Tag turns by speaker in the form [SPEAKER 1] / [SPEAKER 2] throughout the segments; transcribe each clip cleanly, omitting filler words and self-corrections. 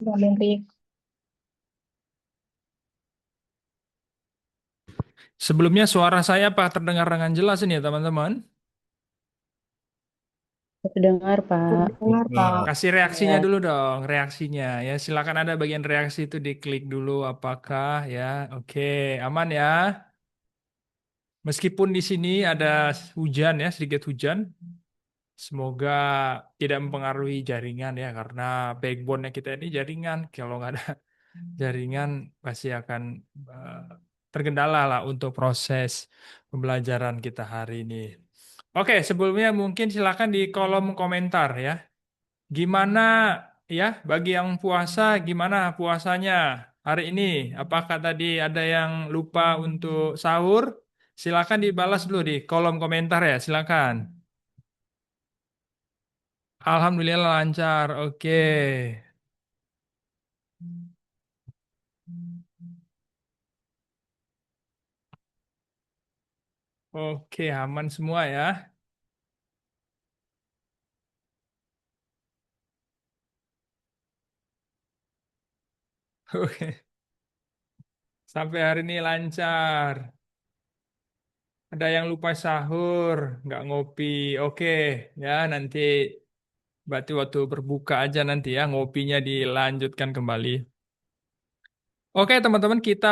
[SPEAKER 1] Bang Henry.
[SPEAKER 2] Sebelumnya suara saya apa terdengar dengan jelas ini ya teman-teman?
[SPEAKER 1] Terdengar, Pak.
[SPEAKER 3] Dengar, Pak.
[SPEAKER 2] Kasih reaksinya
[SPEAKER 1] Ya,
[SPEAKER 2] dulu dong, reaksinya ya. Silakan ada bagian reaksi itu diklik dulu apakah ya. Oke, aman ya. Meskipun di sini ada hujan ya, sedikit hujan. Semoga tidak mempengaruhi jaringan ya, karena backbone-nya kita ini jaringan. Kalau nggak ada jaringan pasti akan eh, terkendala lah untuk proses pembelajaran kita hari ini. Oke, sebelumnya mungkin silakan di kolom komentar ya. Gimana ya bagi yang puasa, gimana puasanya hari ini? Apakah tadi ada yang lupa untuk sahur? Silakan dibalas dulu di kolom komentar ya, silakan. Alhamdulillah lancar. Oke. Oke, aman semua ya. Oke. Sampai hari ini lancar. Ada yang lupa sahur, nggak ngopi. Oke, ya nanti berarti waktu berbuka aja nanti ya ngopinya dilanjutkan kembali. Oke teman-teman kita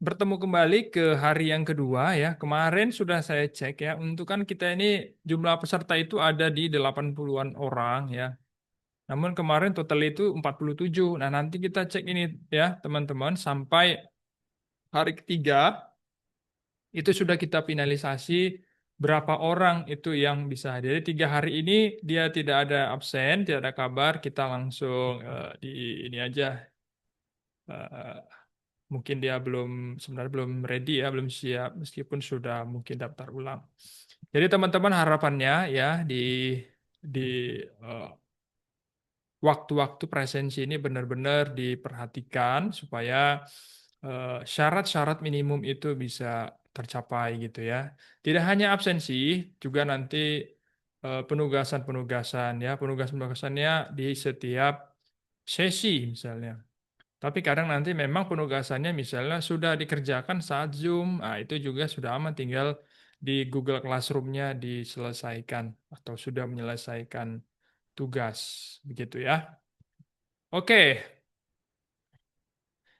[SPEAKER 2] bertemu kembali ke hari yang kedua ya. Kemarin sudah saya cek ya, untuk kan kita ini jumlah peserta itu ada di 80-an orang ya. Namun kemarin total itu 47. Nah nanti kita cek ini ya teman-teman sampai hari ketiga itu sudah kita finalisasi berapa orang itu yang bisa hadir. Jadi 3 hari ini dia tidak ada absen, tidak ada kabar, kita langsung di ini aja. eh, Mungkin dia sebenarnya belum ready ya, belum siap, meskipun sudah mungkin daftar ulang. Jadi teman-teman harapannya ya di eh, waktu-waktu presensi ini benar-benar diperhatikan supaya syarat-syarat minimum itu bisa tercapai gitu ya. Tidak hanya absensi, juga nanti penugasan-penugasan ya, penugasan-penugasannya di setiap sesi misalnya. Tapi kadang nanti memang penugasannya misalnya sudah dikerjakan saat Zoom, nah itu juga sudah aman, tinggal di Google Classroom-nya diselesaikan atau sudah menyelesaikan tugas, begitu ya. Oke,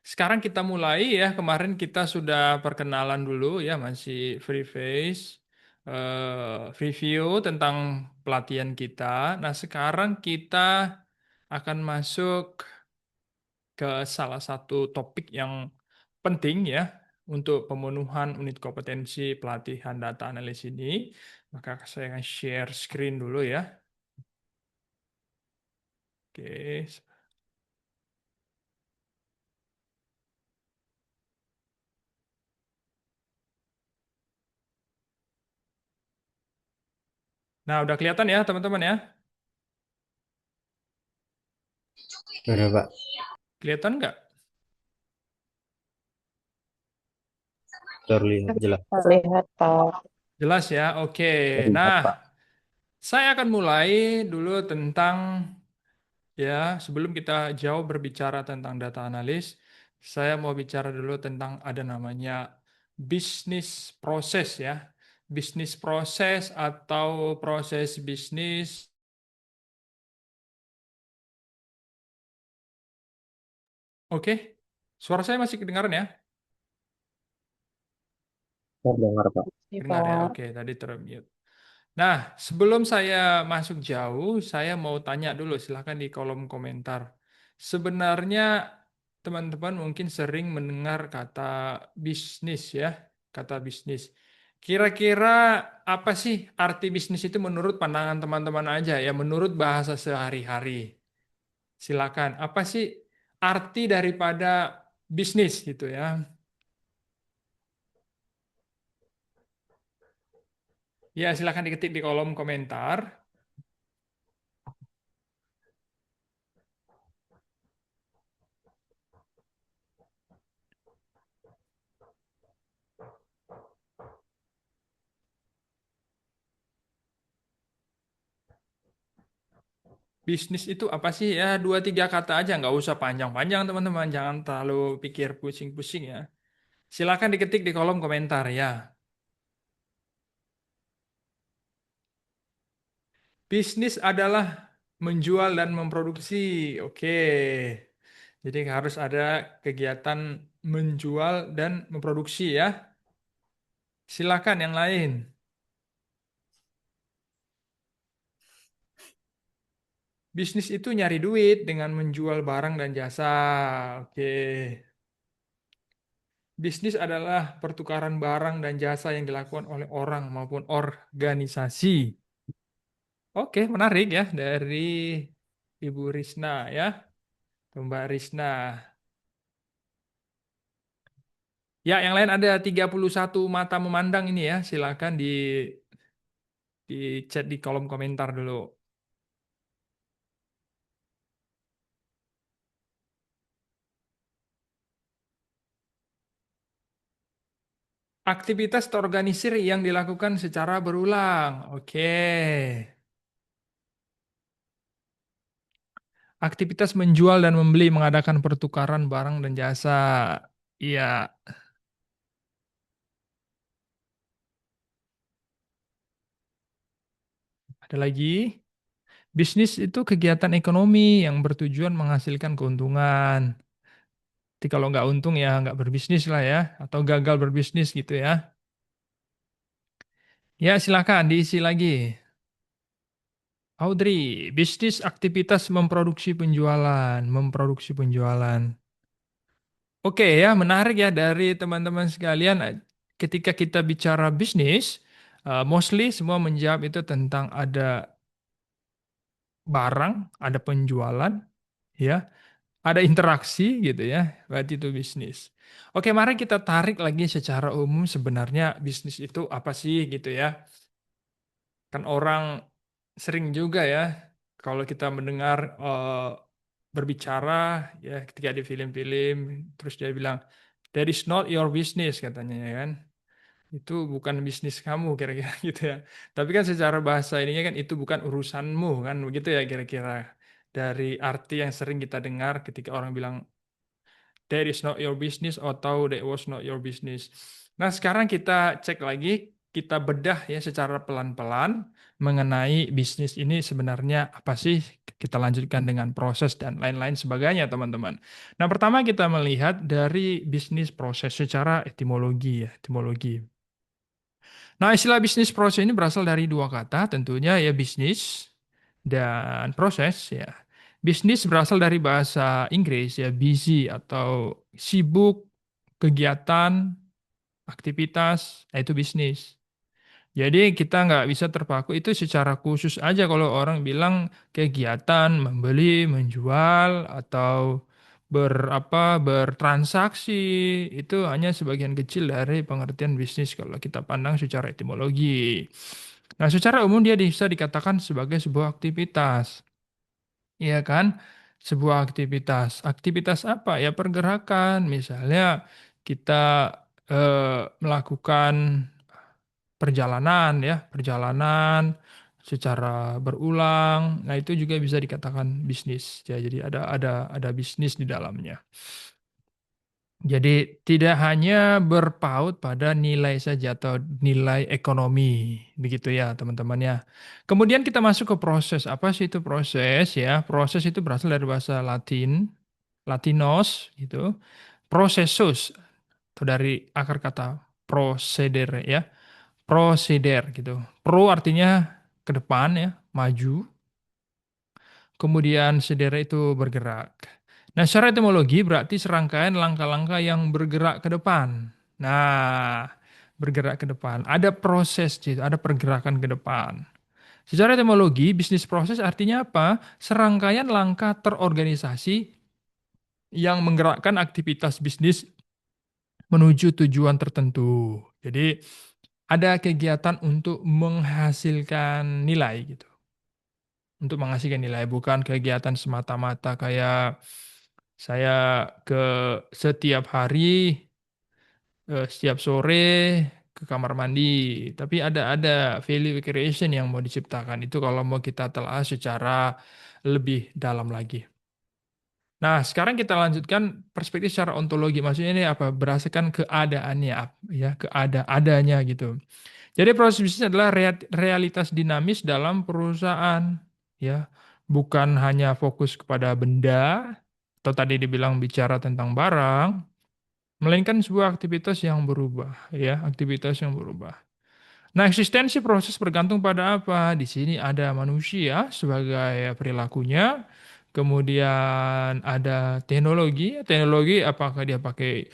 [SPEAKER 2] sekarang kita mulai ya. Kemarin kita sudah perkenalan dulu ya, masih free face, review tentang pelatihan kita. Nah, sekarang kita akan masuk ke salah satu topik yang penting ya untuk pemenuhan unit kompetensi pelatihan data analis ini. Maka saya akan share screen dulu ya. Oke. Nah, udah kelihatan ya teman-teman ya?
[SPEAKER 3] Udah, Pak.
[SPEAKER 2] Kelihatan nggak?
[SPEAKER 3] Terlihat jelas.
[SPEAKER 1] terlihat, Pak.
[SPEAKER 2] Jelas ya? Oke.
[SPEAKER 3] Terlihat,
[SPEAKER 2] Nah,
[SPEAKER 3] Pak.
[SPEAKER 2] saya akan mulai dulu tentang ya, sebelum kita jauh berbicara tentang data analis, saya mau bicara dulu tentang ada namanya bisnis proses ya. Bisnis proses atau proses bisnis. Oke, suara saya masih kedengaran ya?
[SPEAKER 3] Terdengar, Pak.
[SPEAKER 1] Ini,
[SPEAKER 2] Dengar ya?
[SPEAKER 1] Pak.
[SPEAKER 2] Oke, tadi termute. Nah, sebelum saya masuk jauh, saya mau tanya dulu, silahkan di kolom komentar. Sebenarnya teman-teman mungkin sering mendengar kata bisnis ya, kata bisnis. Kira-kira apa sih arti bisnis itu menurut pandangan teman-teman aja ya, menurut bahasa sehari-hari. Silakan, apa sih arti daripada bisnis gitu ya? Ya, silakan diketik di kolom komentar. Bisnis itu apa sih? Ya, dua tiga kata aja, nggak usah panjang-panjang, teman-teman. Jangan terlalu pikir pusing-pusing ya. Silakan diketik di kolom komentar ya. Bisnis adalah menjual dan memproduksi. Oke. Jadi harus ada kegiatan menjual dan memproduksi ya. Silakan yang lain. Bisnis itu nyari duit dengan menjual barang dan jasa. Oke. Bisnis adalah pertukaran barang dan jasa yang dilakukan oleh orang maupun organisasi. Oke, menarik ya dari Ibu Risna ya, Mbak Risna. Ya, yang lain ada 31 mata memandang ini ya. Silakan di chat di kolom komentar dulu. Aktivitas terorganisir yang dilakukan secara berulang. Oke. Aktivitas menjual dan membeli, mengadakan pertukaran barang dan jasa. Iya, ada lagi. Bisnis itu kegiatan ekonomi yang bertujuan menghasilkan keuntungan. Jadi kalau nggak untung ya nggak berbisnis lah ya, atau gagal berbisnis gitu ya. Ya silakan diisi lagi. Audrey, bisnis aktivitas memproduksi penjualan. Oke ya, menarik ya dari teman-teman sekalian. Ketika kita bicara bisnis, mostly semua menjawab itu tentang ada barang, ada penjualan, ya, ada interaksi gitu ya, berarti itu bisnis. Oke, mari kita tarik lagi secara umum sebenarnya bisnis itu apa sih gitu ya. Kan orang sering juga ya kalau kita mendengar berbicara ya ketika di film-film terus dia bilang that is not your business katanya ya kan. Itu bukan bisnis kamu kira-kira gitu ya. Tapi kan secara bahasa ininya kan itu bukan urusanmu kan begitu ya kira-kira. Dari arti yang sering kita dengar ketika orang bilang that is not your business atau that was not your business. Nah, sekarang kita cek lagi, kita bedah ya secara pelan-pelan mengenai bisnis ini sebenarnya apa sih? Kita lanjutkan dengan proses dan lain-lain sebagainya, teman-teman. Nah, pertama kita melihat dari bisnis proses secara etimologi ya, etimologi. Nah, istilah bisnis proses ini berasal dari dua kata, tentunya ya bisnis dan proses ya. Bisnis berasal dari bahasa Inggris ya, busy atau sibuk, kegiatan, aktivitas, nah itu bisnis. Jadi kita nggak bisa terpaku itu secara khusus aja kalau orang bilang kegiatan membeli, menjual atau bertransaksi itu hanya sebagian kecil dari pengertian bisnis kalau kita pandang secara etimologi. Nah, secara umum dia bisa dikatakan sebagai sebuah aktivitas. Iya kan? Sebuah aktivitas. Aktivitas apa? Ya pergerakan. Misalnya kita melakukan perjalanan ya, perjalanan secara berulang. Nah, itu juga bisa dikatakan bisnis. Ya, jadi ada bisnis di dalamnya. Jadi tidak hanya berpaut pada nilai saja atau nilai ekonomi, begitu ya teman-teman ya. Kemudian kita masuk ke proses. Apa sih itu proses ya? Proses itu berasal dari bahasa Latin, Latinos gitu. Processus atau dari akar kata procedere ya. Proceder gitu. Pro artinya ke depan ya, maju. Kemudian sedere itu bergerak. Nah, secara etimologi berarti serangkaian langkah-langkah yang bergerak ke depan. Nah, bergerak ke depan. Ada proses, gitu, ada pergerakan ke depan. Secara etimologi, bisnis proses artinya apa? Serangkaian langkah terorganisasi yang menggerakkan aktivitas bisnis menuju tujuan tertentu. Jadi, ada kegiatan untuk menghasilkan nilai gitu. Untuk menghasilkan nilai, bukan kegiatan semata-mata kayak saya ke setiap hari, setiap sore ke kamar mandi. Tapi ada value creation yang mau diciptakan. Itu kalau mau kita telah secara lebih dalam lagi. Nah, sekarang kita lanjutkan perspektif secara ontologi. Maksudnya ini apa? Berdasarkan keadaannya, ya, adanya gitu. Jadi proses bisnis adalah realitas dinamis dalam perusahaan, ya. Bukan hanya fokus kepada benda, atau tadi dibilang bicara tentang barang, melainkan sebuah aktivitas yang berubah, ya, aktivitas yang berubah. Nah, eksistensi proses bergantung pada apa? Di sini ada manusia sebagai perilakunya, kemudian ada teknologi. Teknologi apakah dia pakai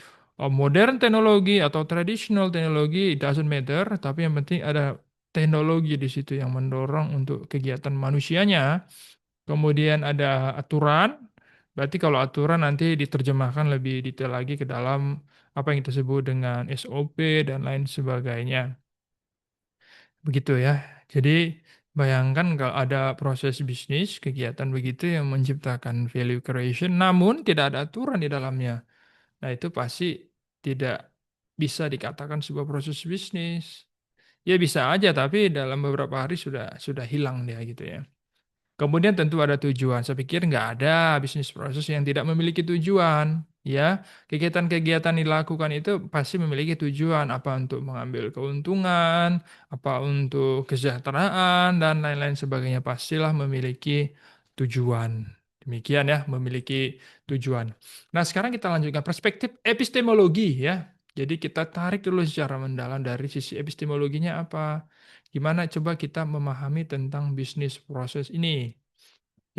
[SPEAKER 2] modern teknologi atau traditional teknologi, it doesn't matter, tapi yang penting ada teknologi di situ yang mendorong untuk kegiatan manusianya. Kemudian ada aturan. Berarti kalau aturan nanti diterjemahkan lebih detail lagi ke dalam apa yang kita sebut dengan SOP dan lain sebagainya. Begitu ya. Jadi bayangkan kalau ada proses bisnis, kegiatan begitu yang menciptakan value creation, namun tidak ada aturan di dalamnya. Nah itu pasti tidak bisa dikatakan sebuah proses bisnis. Ya bisa aja, tapi dalam beberapa hari sudah hilang dia gitu ya. Kemudian tentu ada tujuan. Saya pikir nggak ada bisnis proses yang tidak memiliki tujuan. Ya, kegiatan-kegiatan dilakukan itu pasti memiliki tujuan. Apa untuk mengambil keuntungan, apa untuk kesejahteraan, dan lain-lain sebagainya. Pastilah memiliki tujuan. Demikian ya, memiliki tujuan. Nah, sekarang kita lanjutkan perspektif epistemologi ya. Jadi kita tarik dulu secara mendalam dari sisi epistemologinya apa. Gimana coba kita memahami tentang bisnis proses ini?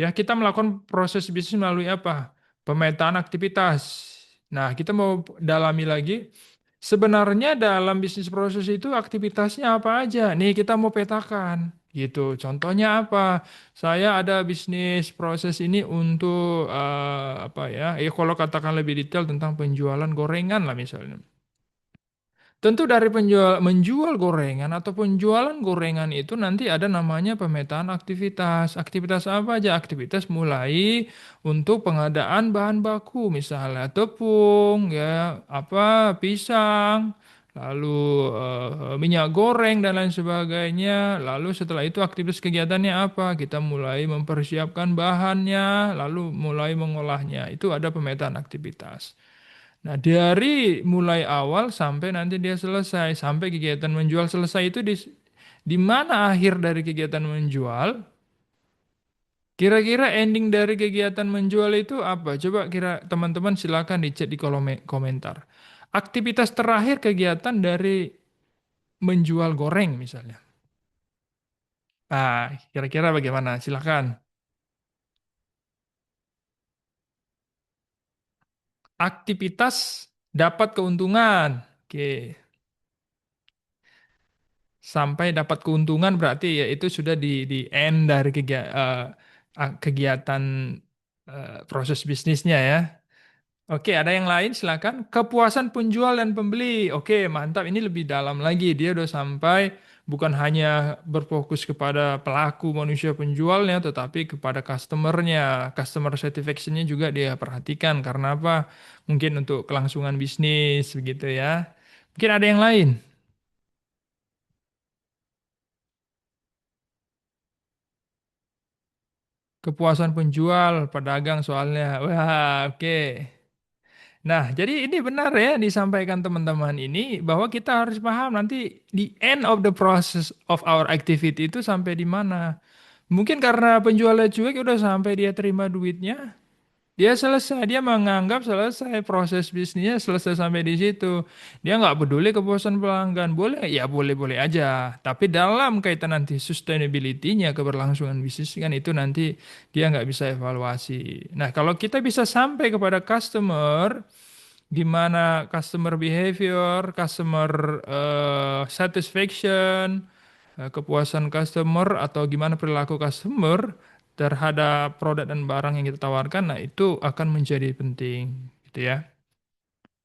[SPEAKER 2] Ya, kita melakukan proses bisnis melalui apa? Pemetaan aktivitas. Nah, kita mau dalami lagi. Sebenarnya dalam bisnis proses itu aktivitasnya apa aja? Nih, kita mau petakan. Gitu. Contohnya apa? Saya ada bisnis proses ini untuk apa ya? Kalau katakan lebih detail tentang penjualan gorengan lah misalnya. Tentu dari menjual gorengan atau penjualan gorengan itu nanti ada namanya pemetaan aktivitas. Aktivitas apa aja? Aktivitas mulai untuk pengadaan bahan baku, misalnya tepung, ya, apa, pisang, lalu minyak goreng dan lain sebagainya. Lalu setelah itu aktivitas kegiatannya apa? Kita mulai mempersiapkan bahannya, lalu mulai mengolahnya. Itu ada pemetaan aktivitas. Nah, dari mulai awal sampai nanti dia selesai, sampai kegiatan menjual selesai itu di mana akhir dari kegiatan menjual? Kira-kira ending dari kegiatan menjual itu apa? Coba kira teman-teman silakan di chat di kolom komentar. Aktivitas terakhir kegiatan dari menjual goreng misalnya. Ah, kira-kira bagaimana? Silakan. Aktivitas dapat keuntungan. Oke. Sampai dapat keuntungan berarti ya itu sudah di end dari kegiatan proses bisnisnya ya. Oke, ada yang lain silakan. Kepuasan penjual dan pembeli. Oke, mantap. Ini lebih dalam lagi. Dia udah sampai bukan hanya berfokus kepada pelaku manusia penjualnya, tetapi kepada customernya. Customer satisfaction-nya juga dia perhatikan. Karena apa? Mungkin untuk kelangsungan bisnis begitu ya. Mungkin ada yang lain. Kepuasan penjual, pedagang soalnya. Wah, oke. Nah, jadi ini benar ya disampaikan teman-teman ini bahwa kita harus paham nanti di end of the process of our activity itu sampai di mana. Mungkin karena penjualnya cuek udah sampai dia terima duitnya, dia selesai, dia menganggap selesai proses bisnisnya selesai sampai di situ. Dia nggak peduli kepuasan pelanggan. Boleh, ya boleh-boleh aja. Tapi dalam kaitan nanti sustainability-nya, keberlangsungan bisnis kan itu nanti dia nggak bisa evaluasi. Nah, kalau kita bisa sampai kepada customer, gimana customer behavior, customer satisfaction, kepuasan customer atau gimana perilaku customer terhadap produk dan barang yang kita tawarkan, nah itu akan menjadi penting, gitu ya.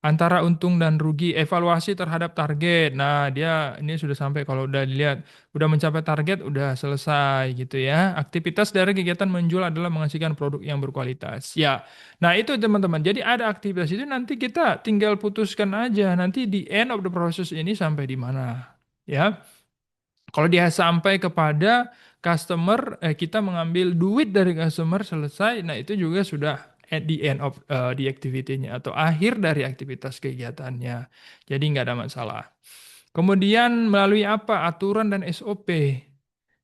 [SPEAKER 2] Antara untung dan rugi, evaluasi terhadap target. Nah, dia ini sudah sampai kalau udah dilihat, udah mencapai target, udah selesai gitu ya. Aktivitas dari kegiatan menjual adalah menghasilkan produk yang berkualitas. Ya, nah itu teman-teman. Jadi ada aktivitas itu nanti kita tinggal putuskan aja. Nanti di end of the process ini sampai di mana. Ya, kalau dia sampai kepada kita mengambil duit dari customer selesai, nah itu juga sudah at the end of the activity-nya atau akhir dari aktivitas kegiatannya. Jadi nggak ada masalah. Kemudian melalui apa? Aturan dan SOP.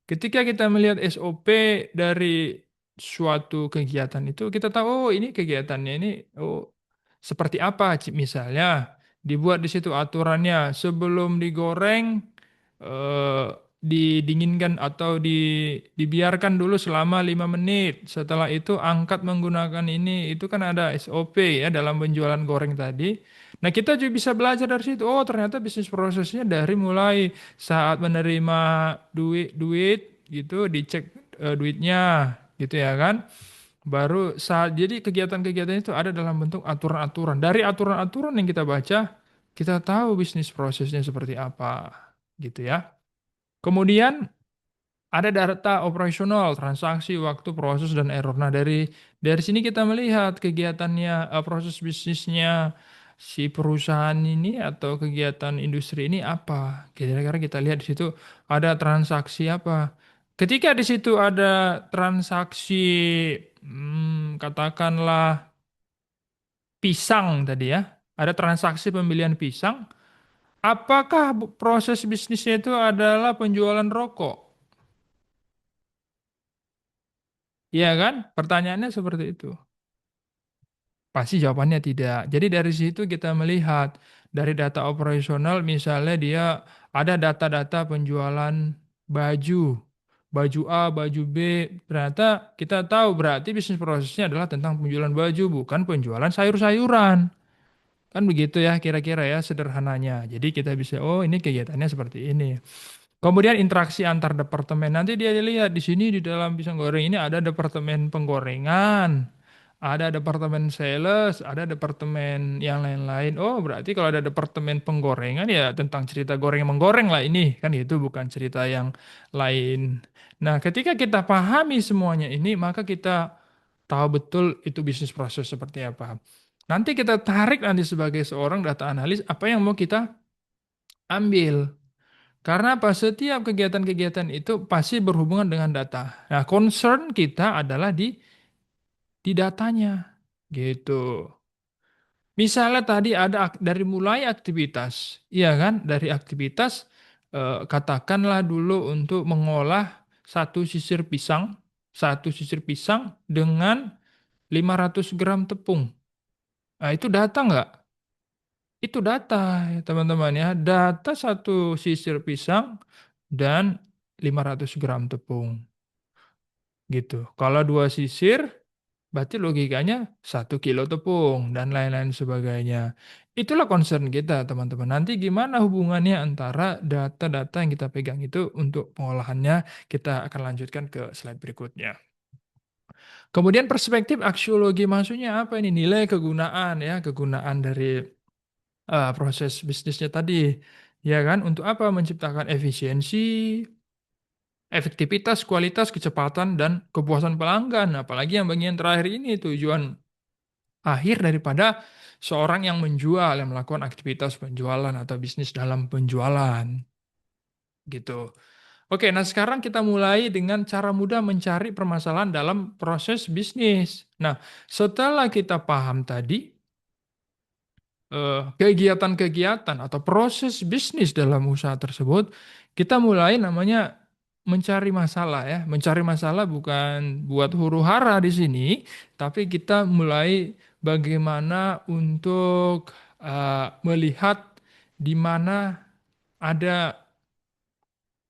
[SPEAKER 2] Ketika kita melihat SOP dari suatu kegiatan itu, kita tahu oh ini kegiatannya ini oh seperti apa. Misalnya dibuat di situ aturannya sebelum digoreng eh, didinginkan atau dibiarkan dulu selama 5 menit. Setelah itu angkat menggunakan ini. Itu kan ada SOP ya dalam penjualan goreng tadi. Nah, kita juga bisa belajar dari situ. Oh, ternyata bisnis prosesnya dari mulai saat menerima duit gitu, dicek duitnya gitu ya kan. Baru saat jadi kegiatan-kegiatan itu ada dalam bentuk aturan-aturan. Dari aturan-aturan yang kita baca, kita tahu bisnis prosesnya seperti apa gitu ya. Kemudian ada data operasional, transaksi, waktu, proses, dan error. Nah, dari sini kita melihat kegiatannya, proses bisnisnya si perusahaan ini atau kegiatan industri ini apa. Kira-kira kita lihat di situ ada transaksi apa. Ketika di situ ada transaksi, katakanlah pisang tadi ya, ada transaksi pembelian pisang, apakah proses bisnisnya itu adalah penjualan rokok? Iya kan? Pertanyaannya seperti itu. Pasti jawabannya tidak. Jadi dari situ kita melihat dari data operasional misalnya dia ada data-data penjualan baju. Baju A, baju B. Ternyata kita tahu berarti bisnis prosesnya adalah tentang penjualan baju bukan penjualan sayur-sayuran. Kan begitu ya kira-kira ya sederhananya. Jadi kita bisa oh ini kegiatannya seperti ini. Kemudian interaksi antar departemen. Nanti dia lihat di sini di dalam pisang goreng ini ada departemen penggorengan, ada departemen sales, ada departemen yang lain-lain. Oh, berarti kalau ada departemen penggorengan ya tentang cerita goreng menggoreng lah ini. Kan itu bukan cerita yang lain. Nah, ketika kita pahami semuanya ini, maka kita tahu betul itu bisnis proses seperti apa. Nanti kita tarik nanti sebagai seorang data analis apa yang mau kita ambil. Karena apa? Setiap kegiatan-kegiatan itu pasti berhubungan dengan data. Nah, concern kita adalah di datanya. Gitu. Misalnya tadi ada dari mulai aktivitas, iya kan? Dari aktivitas, katakanlah dulu untuk mengolah satu sisir pisang dengan 500 gram tepung. Nah, itu data nggak? Itu data, ya, teman-teman ya. Data satu sisir pisang dan 500 gram tepung. Gitu. Kalau dua sisir, berarti logikanya 1 kilo tepung dan lain-lain sebagainya. Itulah concern kita, teman-teman. Nanti gimana hubungannya antara data-data yang kita pegang itu untuk pengolahannya, kita akan lanjutkan ke slide berikutnya. Kemudian perspektif aksiologi maksudnya apa ini? Nilai kegunaan ya, kegunaan dari proses bisnisnya tadi. Ya kan? Untuk apa? Menciptakan efisiensi, efektivitas, kualitas, kecepatan, dan kepuasan pelanggan. Apalagi yang bagian terakhir ini tujuan akhir daripada seorang yang menjual, yang melakukan aktivitas penjualan atau bisnis dalam penjualan. Gitu. Oke, nah sekarang kita mulai dengan cara mudah mencari permasalahan dalam proses bisnis. Nah, setelah kita paham tadi, kegiatan-kegiatan atau proses bisnis dalam usaha tersebut, kita mulai namanya mencari masalah ya. Mencari masalah bukan buat huru-hara di sini, tapi kita mulai bagaimana untuk melihat di mana ada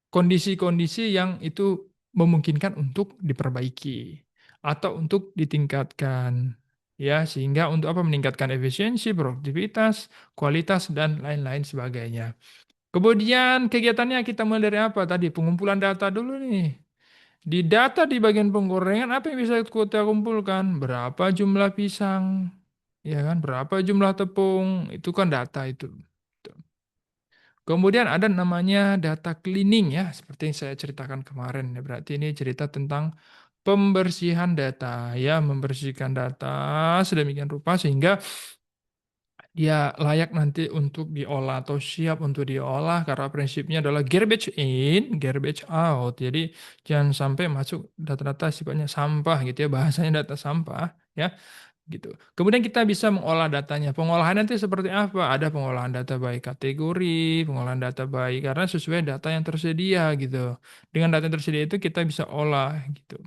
[SPEAKER 2] kondisi-kondisi yang itu memungkinkan untuk diperbaiki atau untuk ditingkatkan ya sehingga untuk apa meningkatkan efisiensi, produktivitas, kualitas dan lain-lain sebagainya. Kemudian kegiatannya kita mulai dari apa tadi? Pengumpulan data dulu nih. Di data di bagian penggorengan apa yang bisa kita kumpulkan? Berapa jumlah pisang? Ya kan? Berapa jumlah tepung? Itu kan data itu. Kemudian ada namanya data cleaning ya, seperti yang saya ceritakan kemarin. Ya, berarti ini cerita tentang pembersihan data, ya, membersihkan data sedemikian rupa sehingga dia layak nanti untuk diolah atau siap untuk diolah karena prinsipnya adalah garbage in, garbage out. Jadi jangan sampai masuk data-data sifatnya sampah gitu ya, bahasanya data sampah ya gitu. Kemudian kita bisa mengolah datanya. Pengolahan nanti seperti apa? Ada pengolahan data by kategori, pengolahan data by karena sesuai data yang tersedia gitu. Dengan data yang tersedia itu kita bisa olah gitu.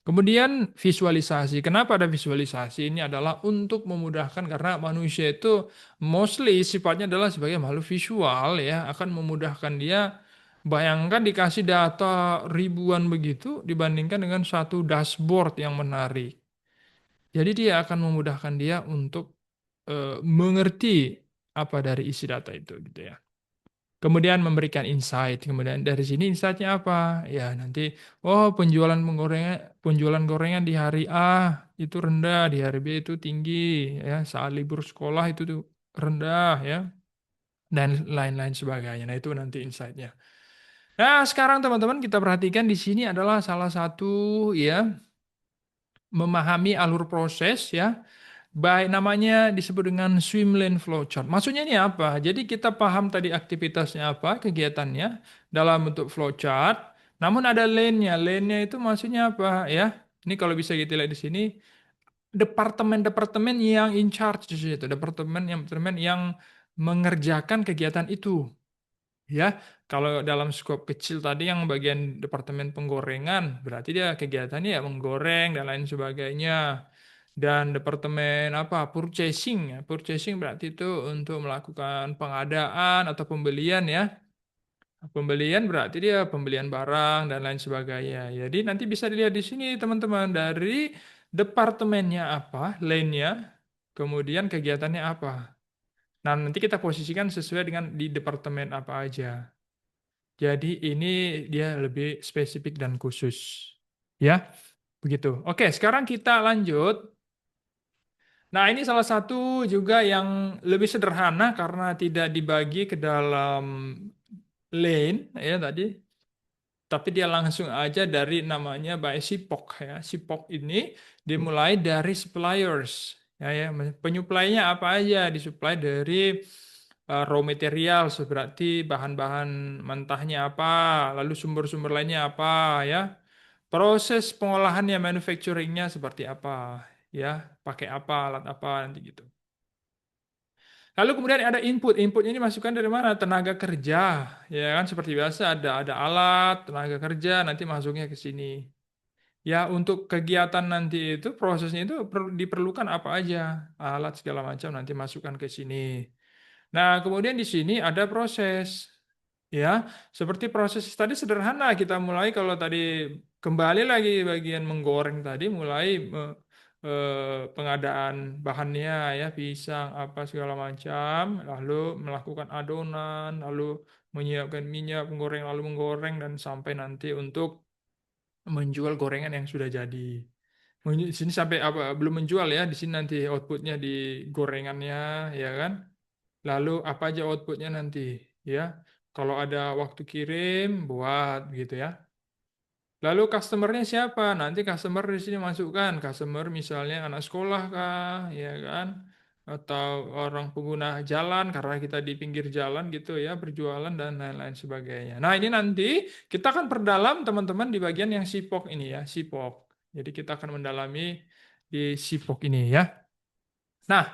[SPEAKER 2] Kemudian visualisasi. Kenapa ada visualisasi? Ini adalah untuk memudahkan karena manusia itu mostly sifatnya adalah sebagai makhluk visual ya, akan memudahkan dia. Bayangkan dikasih data ribuan begitu dibandingkan dengan satu dashboard yang menarik. Jadi dia akan memudahkan dia untuk mengerti apa dari isi data itu gitu ya. Kemudian memberikan insight. Kemudian dari sini insight-nya apa? Ya nanti, oh penjualan gorengan di hari A itu rendah, di hari B itu tinggi, ya saat libur sekolah itu tuh rendah, ya dan lain-lain sebagainya. Nah itu nanti insight-nya. Nah sekarang teman-teman kita perhatikan di sini adalah salah satu ya memahami alur proses ya. Baik, namanya disebut dengan swim lane flowchart. Maksudnya ini apa? Jadi kita paham tadi aktivitasnya apa, kegiatannya dalam bentuk flowchart. Namun ada lane-nya. Lane-nya itu maksudnya apa ya? Ini kalau bisa kita lihat di sini, departemen-departemen yang in charge di situ, departemen yang mengerjakan kegiatan itu. Ya, kalau dalam skop kecil tadi yang bagian departemen penggorengan, berarti dia kegiatannya ya menggoreng dan lain sebagainya. Dan departemen apa? Purchasing. Ya. Purchasing berarti itu untuk melakukan pengadaan atau pembelian ya. Pembelian berarti dia pembelian barang dan lain sebagainya. Jadi nanti bisa dilihat di sini teman-teman dari departemennya apa, lane-nya, kemudian kegiatannya apa. Nah, nanti kita posisikan sesuai dengan di departemen apa aja. Jadi ini dia lebih spesifik dan khusus. Ya, begitu. Oke, sekarang kita lanjut. Nah, ini salah satu juga yang lebih sederhana karena tidak dibagi ke dalam lane ya tadi, tapi dia langsung aja dari namanya by SIPOC ya. SIPOC ini dimulai dari suppliers. Ya, penyuplainya apa aja? Disuplai dari raw material, berarti bahan-bahan mentahnya apa, lalu sumber-sumber lainnya apa ya. Proses pengolahannya, manufacturingnya seperti apa ya, pakai apa, alat apa nanti gitu. Lalu kemudian ada input. Input ini masukkan dari mana? Tenaga kerja. Ya kan seperti biasa ada alat, tenaga kerja nanti masuknya ke sini. Ya untuk kegiatan nanti itu prosesnya itu diperlukan apa aja? Alat segala macam nanti masukkan ke sini. Nah, kemudian di sini ada proses. Ya, seperti proses tadi sederhana kita mulai kalau tadi kembali lagi bagian menggoreng tadi mulai pengadaan bahannya ya pisang apa segala macam lalu melakukan adonan lalu menyiapkan minyak menggoreng lalu menggoreng dan sampai nanti untuk menjual gorengan yang sudah jadi. Di sini sampai apa belum menjual ya di sini nanti outputnya di gorengannya ya kan. Lalu apa aja outputnya nanti ya. Kalau ada waktu kirim buat gitu ya. Lalu customernya siapa? Nanti customer di sini masukkan. Customer misalnya anak sekolah kah, ya kan? Atau orang pengguna jalan karena kita di pinggir jalan gitu ya, berjualan dan lain-lain sebagainya. Nah, ini nanti kita akan perdalam teman-teman di bagian yang sipok ini ya, sipok. Jadi kita akan mendalami di sipok ini ya. Nah,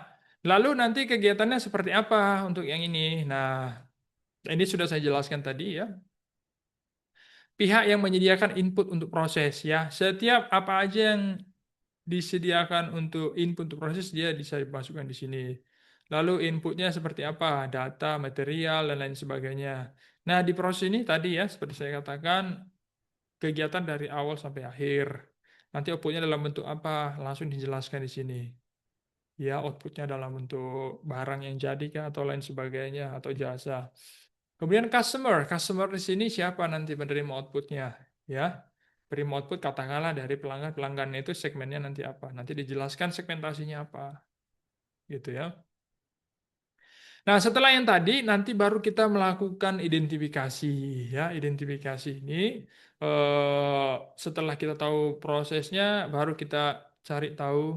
[SPEAKER 2] lalu nanti kegiatannya seperti apa untuk yang ini? Nah, ini sudah saya jelaskan tadi ya. Pihak yang menyediakan input untuk proses ya. Setiap apa aja yang disediakan untuk input untuk proses dia bisa dimasukkan di sini. Lalu inputnya seperti apa? Data, material dan lain sebagainya. Nah, di proses ini tadi ya seperti saya katakan kegiatan dari awal sampai akhir. Nanti outputnya dalam bentuk apa? Langsung dijelaskan di sini. Ya, outputnya dalam bentuk barang yang jadi kah atau lain sebagainya atau jasa. Kemudian customer, customer di sini siapa nanti penerima outputnya, ya. Penerima output katakanlah dari pelanggan, pelanggan itu segmennya nanti apa, nanti dijelaskan segmentasinya apa, gitu ya. Nah setelah yang tadi nanti baru kita melakukan identifikasi, ya. Identifikasi ini setelah kita tahu prosesnya, baru kita cari tahu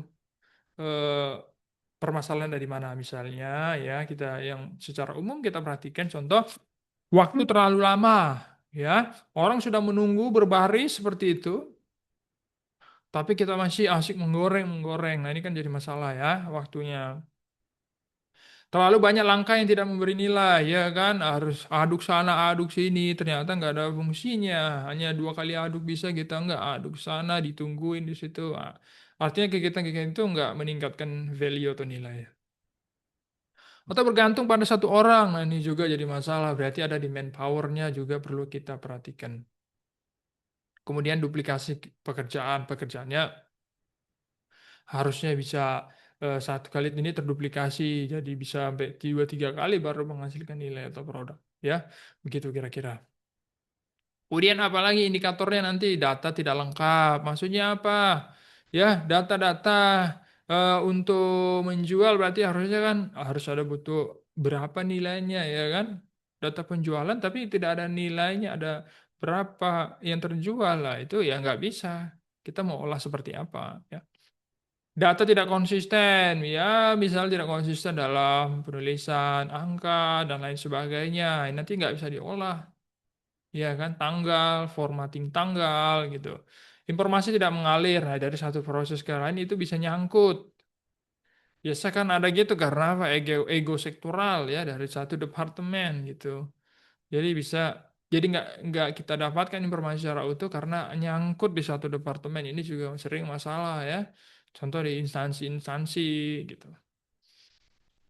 [SPEAKER 2] permasalahan dari mana misalnya ya kita yang secara umum kita perhatikan contoh waktu terlalu lama ya orang sudah menunggu berbaris seperti itu tapi kita masih asik menggoreng menggoreng nah ini kan jadi masalah ya waktunya terlalu banyak langkah yang tidak memberi nilai ya kan harus aduk sana aduk sini ternyata nggak ada fungsinya hanya 2 kali aduk bisa kita nggak aduk sana ditungguin di situ. Ah, artinya kegiatan-kegiatan itu nggak meningkatkan value atau nilai. Atau bergantung pada satu orang. Nah, ini juga jadi masalah. Berarti ada di manpower-nya juga perlu kita perhatikan. Kemudian duplikasi pekerjaan. Pekerjaannya harusnya bisa 1 kali ini terduplikasi. Jadi bisa sampai 2-3 kali baru menghasilkan nilai atau produk. Ya, begitu kira-kira. Kemudian apalagi indikatornya nanti data tidak lengkap. Maksudnya apa? Ya, data-data untuk menjual berarti harusnya kan harus ada butuh berapa nilainya ya kan? Data penjualan tapi tidak ada nilainya, ada berapa yang terjual lah itu ya nggak bisa. Kita mau olah seperti apa ya? Data tidak konsisten, ya misal tidak konsisten dalam penulisan angka dan lain sebagainya, nanti nggak bisa diolah ya kan tanggal, formatting tanggal gitu. Informasi tidak mengalir nah, dari satu proses ke lain itu bisa nyangkut. Biasa kan ada gitu karena apa? Ego sektoral ya dari satu departemen gitu. Jadi bisa jadi nggak kita dapatkan informasi secara utuh karena nyangkut di satu departemen ini juga sering masalah ya. Contoh di instansi-instansi gitu.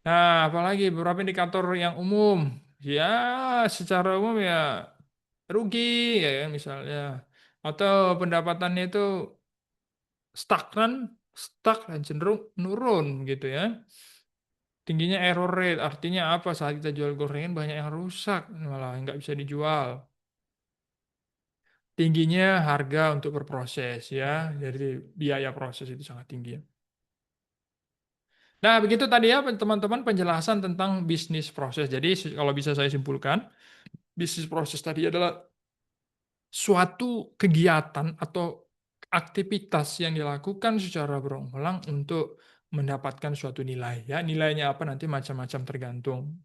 [SPEAKER 2] Nah, apalagi beberapa indikator yang umum. Ya, secara umum ya rugi ya kan misalnya atau pendapatannya itu stagnan stuck dan cenderung menurun gitu ya tingginya error rate artinya apa saat kita jual gorengan banyak yang rusak malah nggak bisa dijual tingginya harga untuk berproses ya jadi biaya proses itu sangat tinggi. Nah begitu tadi ya teman-teman penjelasan tentang bisnis proses jadi kalau bisa saya simpulkan bisnis proses tadi adalah suatu kegiatan atau aktivitas yang dilakukan secara berulang-ulang untuk mendapatkan suatu nilai ya nilainya apa nanti macam-macam tergantung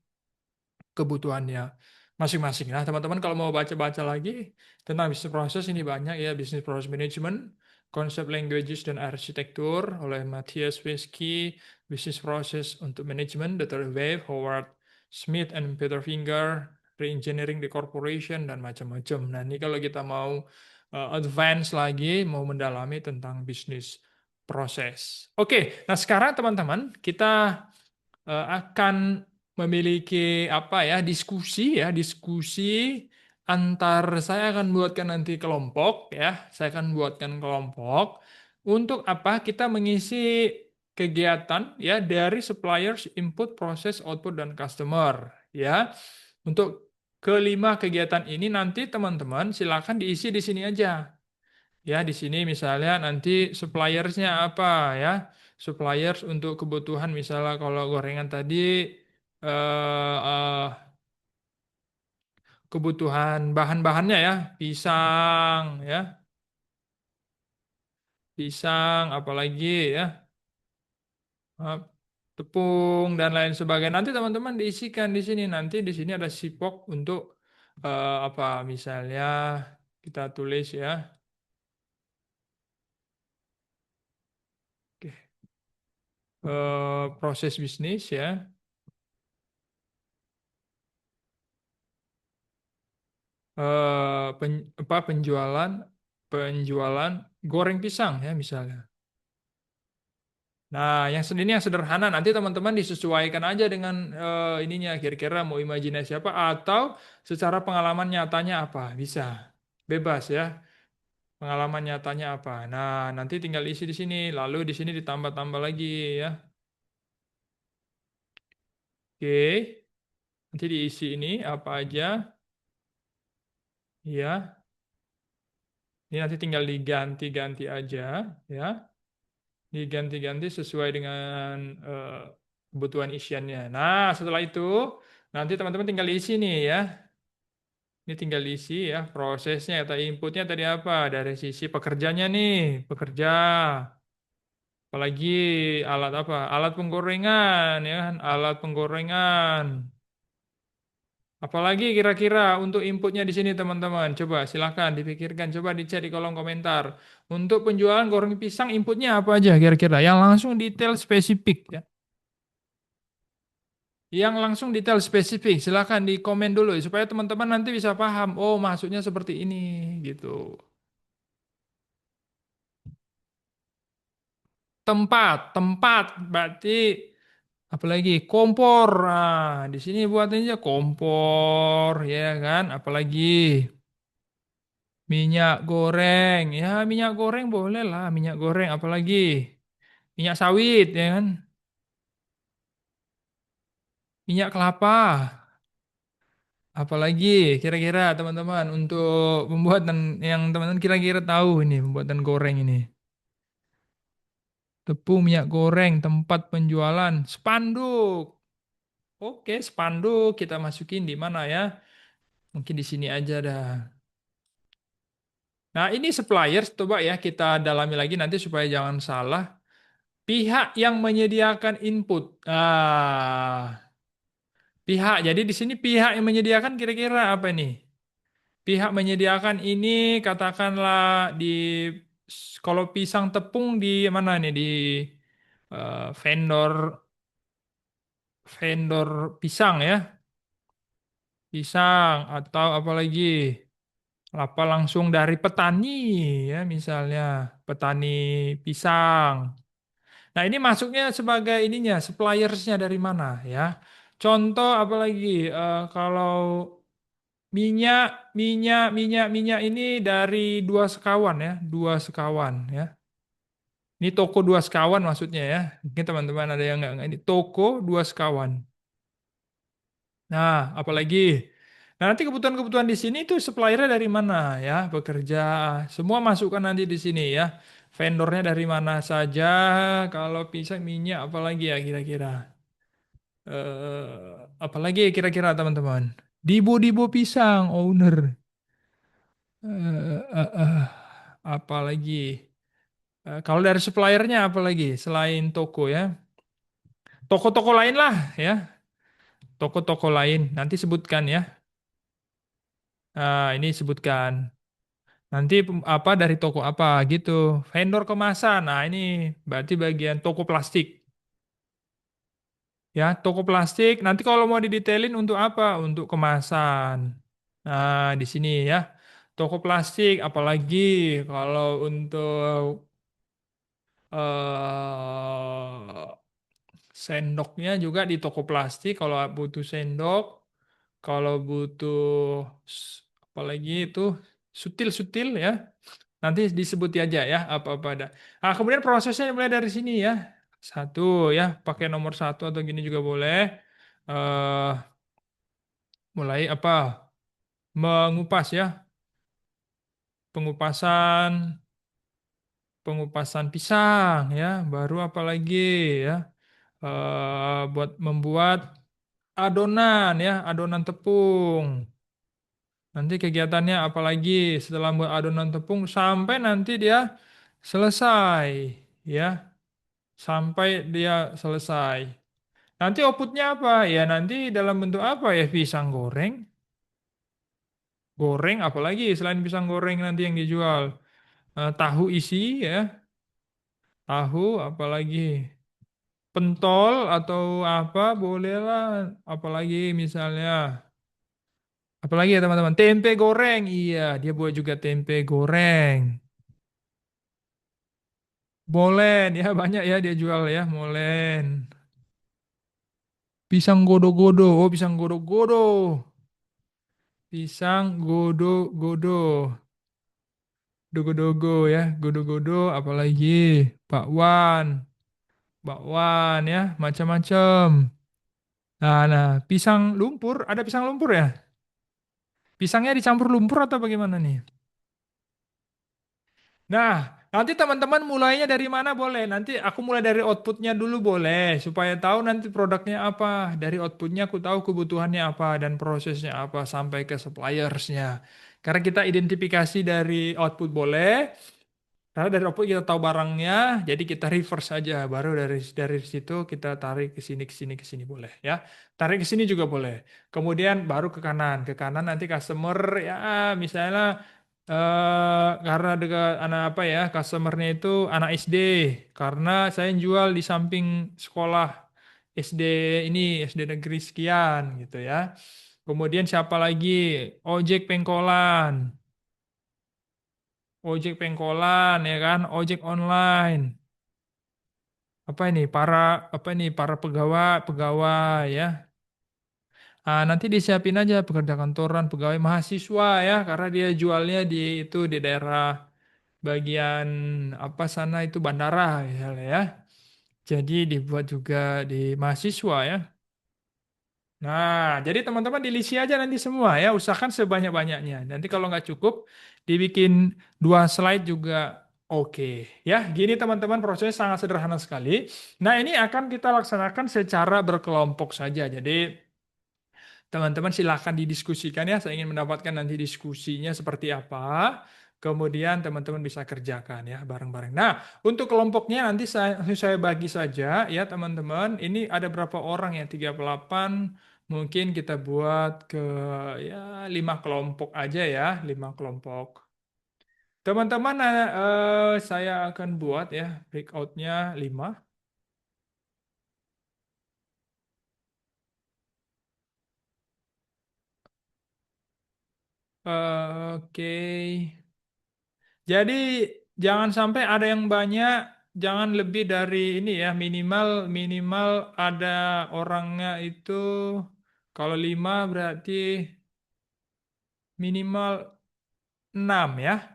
[SPEAKER 2] kebutuhannya masing-masing. Nah, teman-teman kalau mau baca-baca lagi tentang bisnis proses ini banyak ya, bisnis proses management, konsep languages dan arsitektur oleh Matthias Wieski, bisnis proses untuk manajemen, Dr. Wave, Howard Smith, and Peter Finger, Reengineering the Corporation, dan macam-macam. Nah, ini kalau kita mau advance lagi, mau mendalami tentang bisnis proses. Oke, nah sekarang teman-teman kita akan memiliki apa ya diskusi antar saya akan buatkan nanti kelompok ya saya akan buatkan kelompok untuk apa kita mengisi kegiatan ya dari suppliers input proses output dan customer ya untuk kelima kegiatan ini nanti teman-teman silakan diisi di sini aja. Ya, di sini misalnya nanti suppliersnya apa ya? Suppliers untuk kebutuhan misalnya kalau gorengan tadi eh, eh, kebutuhan bahan-bahannya ya, pisang, apalagi ya, eh, tepung dan lain sebagainya. Nanti teman-teman diisikan di sini. Nanti di sini ada sipok untuk apa? Misalnya kita tulis ya, oke, proses bisnis ya. Penjualan penjualan goreng pisang ya misalnya. Nah, ini yang sederhana nanti teman-teman disesuaikan aja dengan ininya kira-kira mau imajinasi apa atau secara pengalaman nyatanya apa bisa bebas ya pengalaman nyatanya apa. Nah, nanti tinggal isi di sini lalu di sini ditambah-tambah lagi ya. Oke, nanti diisi ini apa aja ya. Ini nanti tinggal diganti-ganti aja ya. Diganti-ganti sesuai dengan kebutuhan isiannya. Nah, setelah itu nanti teman-teman tinggal isi nih ya. Ini tinggal isi ya prosesnya atau inputnya tadi apa dari sisi pekerjanya nih, pekerja. Apalagi alat apa? Alat penggorengan, ya kan? Alat penggorengan. Apalagi kira-kira untuk inputnya di sini teman-teman. Coba silahkan dipikirkan, coba dicek di kolom komentar. Untuk penjualan goreng pisang inputnya apa aja kira-kira? Yang langsung detail spesifik ya. Yang langsung detail spesifik, silahkan di komen dulu supaya teman-teman nanti bisa paham. Oh, maksudnya seperti ini gitu. Tempat berarti apalagi kompor. Nah, di sini buatannya kompor, ya kan? Apalagi minyak goreng. Ya, minyak goreng boleh lah, minyak goreng apalagi minyak sawit, ya kan? Minyak kelapa. Apalagi kira-kira teman-teman untuk pembuatan yang teman-teman kira-kira tahu ini pembuatan goreng ini. Tepung minyak goreng, tempat penjualan, spanduk. Oke, spanduk kita masukin di mana ya? Mungkin di sini aja dah. Nah, ini supplier, coba ya kita dalami lagi nanti supaya jangan salah. Pihak yang menyediakan input. Pihak. Jadi di sini pihak yang menyediakan kira-kira apa ini? Pihak menyediakan ini katakanlah di kalau pisang tepung di mana nih di vendor vendor pisang ya, pisang atau apalagi apa langsung dari petani ya misalnya petani pisang. Nah ini masuknya sebagai ininya suppliersnya dari mana ya? Contoh apalagi kalau minyak ini dari dua sekawan ya, dua sekawan ya. Ini toko dua sekawan maksudnya ya. Mungkin teman-teman ada yang nggak ini toko dua sekawan. Nah, apalagi. Nah, nanti kebutuhan-kebutuhan di sini itu suppliernya dari mana ya? Bekerja. Semua masukkan nanti di sini ya. Vendornya dari mana saja. Kalau pisang, minyak, apalagi ya kira-kira. Apalagi kira-kira teman-teman. Dibo-dibo pisang, owner. Apalagi. Kalau dari suppliernya apalagi selain toko ya. Toko-toko lain lah ya. Toko-toko lain. Nanti sebutkan ya. Nah, ini sebutkan. Nanti apa dari toko apa gitu. Vendor kemasan. Nah, ini berarti bagian toko plastik. Ya, toko plastik. Nanti kalau mau didetailin untuk apa? Untuk kemasan. Nah, di sini ya. Toko plastik apalagi kalau untuk eh sendoknya juga di toko plastik kalau butuh sendok. Kalau butuh apalagi itu sutil-sutil ya. Nanti disebutin aja ya apa-apa ada. Nah, kemudian prosesnya mulai dari sini ya. Satu ya, pakai nomor satu atau gini juga boleh. eh Mulai apa? Mengupas ya, pengupasan, pengupasan pisang ya. Baru apa lagi ya? Buat membuat adonan ya, adonan tepung. Nanti kegiatannya apalagi setelah membuat adonan tepung sampai nanti dia selesai ya. Sampai dia selesai. Nanti outputnya apa? Ya nanti dalam bentuk apa ya? Pisang goreng. Goreng apalagi selain pisang goreng nanti yang dijual. Tahu isi ya. Tahu apalagi. Pentol atau apa bolehlah. Apalagi misalnya. Apalagi ya teman-teman. Tempe goreng. Iya dia buat juga tempe goreng. Molen ya banyak ya dia jual ya. Molen. Pisang godo-godo. Oh pisang godo-godo. Pisang godo-godo. Dogo-dogo ya, godo-godo, apalagi bakwan, bakwan ya, macam-macam. Nah, pisang lumpur, ada pisang lumpur ya? Pisangnya dicampur lumpur atau bagaimana nih? Nah, nanti teman-teman mulainya dari mana boleh. Nanti aku mulai dari outputnya dulu boleh, supaya tahu nanti produknya apa. Dari outputnya aku tahu kebutuhannya apa dan prosesnya apa sampai ke suppliersnya. Karena kita identifikasi dari output boleh, Karena dari output kita tahu barangnya, jadi kita reverse saja. Baru dari situ kita tarik ke sini, ke sini boleh ya. Tarik ke sini juga boleh. Kemudian baru ke kanan. Ke kanan nanti customer ya misalnya karena dekat anak apa ya, customernya itu anak SD. Karena saya jual di samping sekolah SD ini, SD negeri sekian gitu ya. Kemudian siapa lagi? Ojek pengkolan. Ojek pengkolan ya kan, ojek online. Apa ini? Para pegawai, pegawai ya. Ah, nanti disiapin aja pekerja kantoran, pegawai mahasiswa ya, karena dia jualnya di itu di daerah bagian apa sana itu bandara misalnya ya. Jadi dibuat juga di mahasiswa ya. Nah, jadi teman-teman dilisi aja nanti semua ya, usahakan sebanyak-banyaknya. Nanti kalau nggak cukup, dibikin 2 slide juga oke. Ya, gini teman-teman prosesnya sangat sederhana sekali. Nah, ini akan kita laksanakan secara berkelompok saja. Jadi, teman-teman silahkan didiskusikan ya, saya ingin mendapatkan nanti diskusinya seperti apa. Kemudian teman-teman bisa kerjakan ya bareng-bareng. Nah, untuk kelompoknya nanti saya bagi saja ya teman-teman. Ini ada berapa orang ya? 38. Mungkin kita buat ke ya 5 kelompok aja ya, 5 kelompok. Teman-teman saya akan buat ya breakout-nya 5. Oke. Jadi jangan sampai ada yang banyak, jangan lebih dari ini ya, minimal minimal ada orangnya itu kalau 5 berarti minimal 6 ya.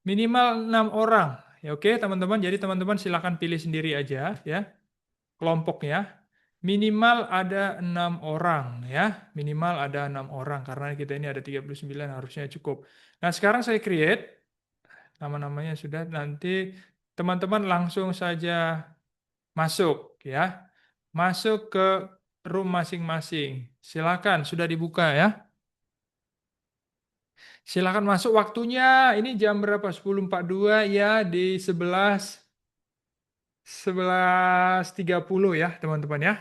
[SPEAKER 2] Minimal 6 orang. Ya oke teman-teman, jadi teman-teman silakan pilih sendiri aja ya kelompoknya. Minimal ada 6 orang ya. Minimal ada 6 orang karena kita ini ada 39 harusnya cukup. Nah, sekarang saya create nama-namanya sudah, nanti teman-teman langsung saja masuk ya. Masuk ke room masing-masing. Silakan, sudah dibuka ya. Silakan masuk waktunya. Ini jam berapa? 10.42 ya di 11.30 ya, teman-teman ya.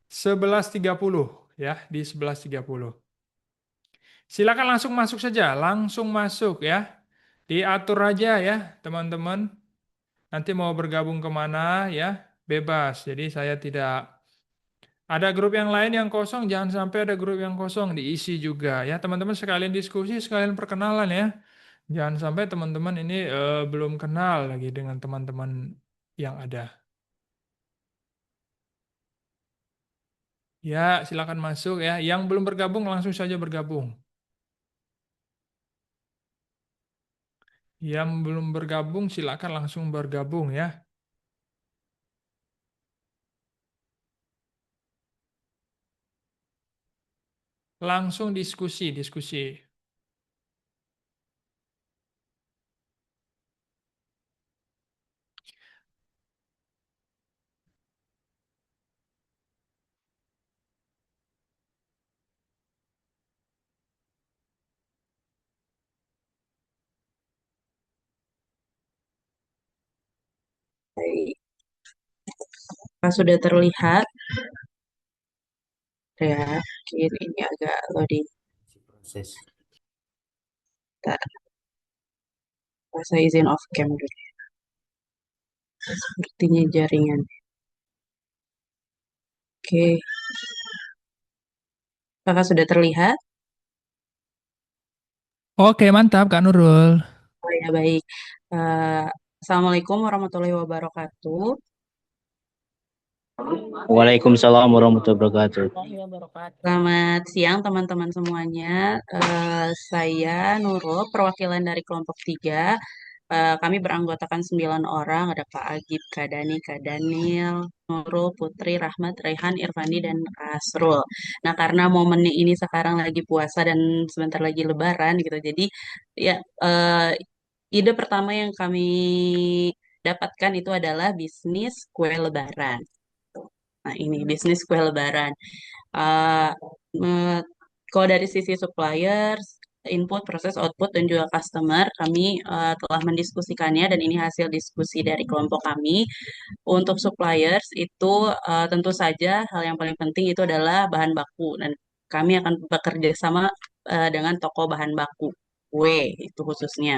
[SPEAKER 2] 11.30 ya, di 11.30. Silakan langsung masuk saja, langsung masuk ya. Diatur aja ya, teman-teman. Nanti mau bergabung kemana ya, bebas. Jadi saya tidak ada grup yang lain yang kosong, jangan sampai ada grup yang kosong diisi juga ya. Teman-teman sekalian diskusi, sekalian perkenalan ya. Jangan sampai teman-teman ini belum kenal lagi dengan teman-teman yang ada. Ya, silakan masuk ya. Yang belum bergabung langsung saja bergabung. Yang belum bergabung silakan langsung bergabung ya. Langsung diskusi, diskusi.
[SPEAKER 1] Baik. Apa sudah terlihat ya? Kiri ini agak loading.
[SPEAKER 3] Proses.
[SPEAKER 1] Tak, saya izin off cam dulu. Sepertinya jaringan. Oke, apakah sudah terlihat?
[SPEAKER 2] Oke, mantap Kak Nurul.
[SPEAKER 1] Oh ya, baik. Eh, Assalamualaikum warahmatullahi wabarakatuh.
[SPEAKER 3] Waalaikumsalam warahmatullahi wabarakatuh.
[SPEAKER 1] Selamat siang teman-teman semuanya. Saya Nurul, perwakilan dari kelompok 3. Kami beranggotakan 9 orang, ada Pak Agib, Kak Dani, Kak Daniel, Nurul, Putri, Rahmat, Raihan, Irfani, dan Asrul. Nah, karena momennya ini sekarang lagi puasa dan sebentar lagi Lebaran gitu, jadi ya ide pertama yang kami dapatkan itu adalah bisnis kue Lebaran. Nah, ini bisnis kue Lebaran. Uh, me- Kalau dari sisi suppliers, input, proses, output, dan juga customer. Kami telah mendiskusikannya dan ini hasil diskusi dari kelompok kami. Untuk suppliers itu tentu saja hal yang paling penting itu adalah bahan baku dan kami akan bekerja sama dengan toko bahan baku kue itu khususnya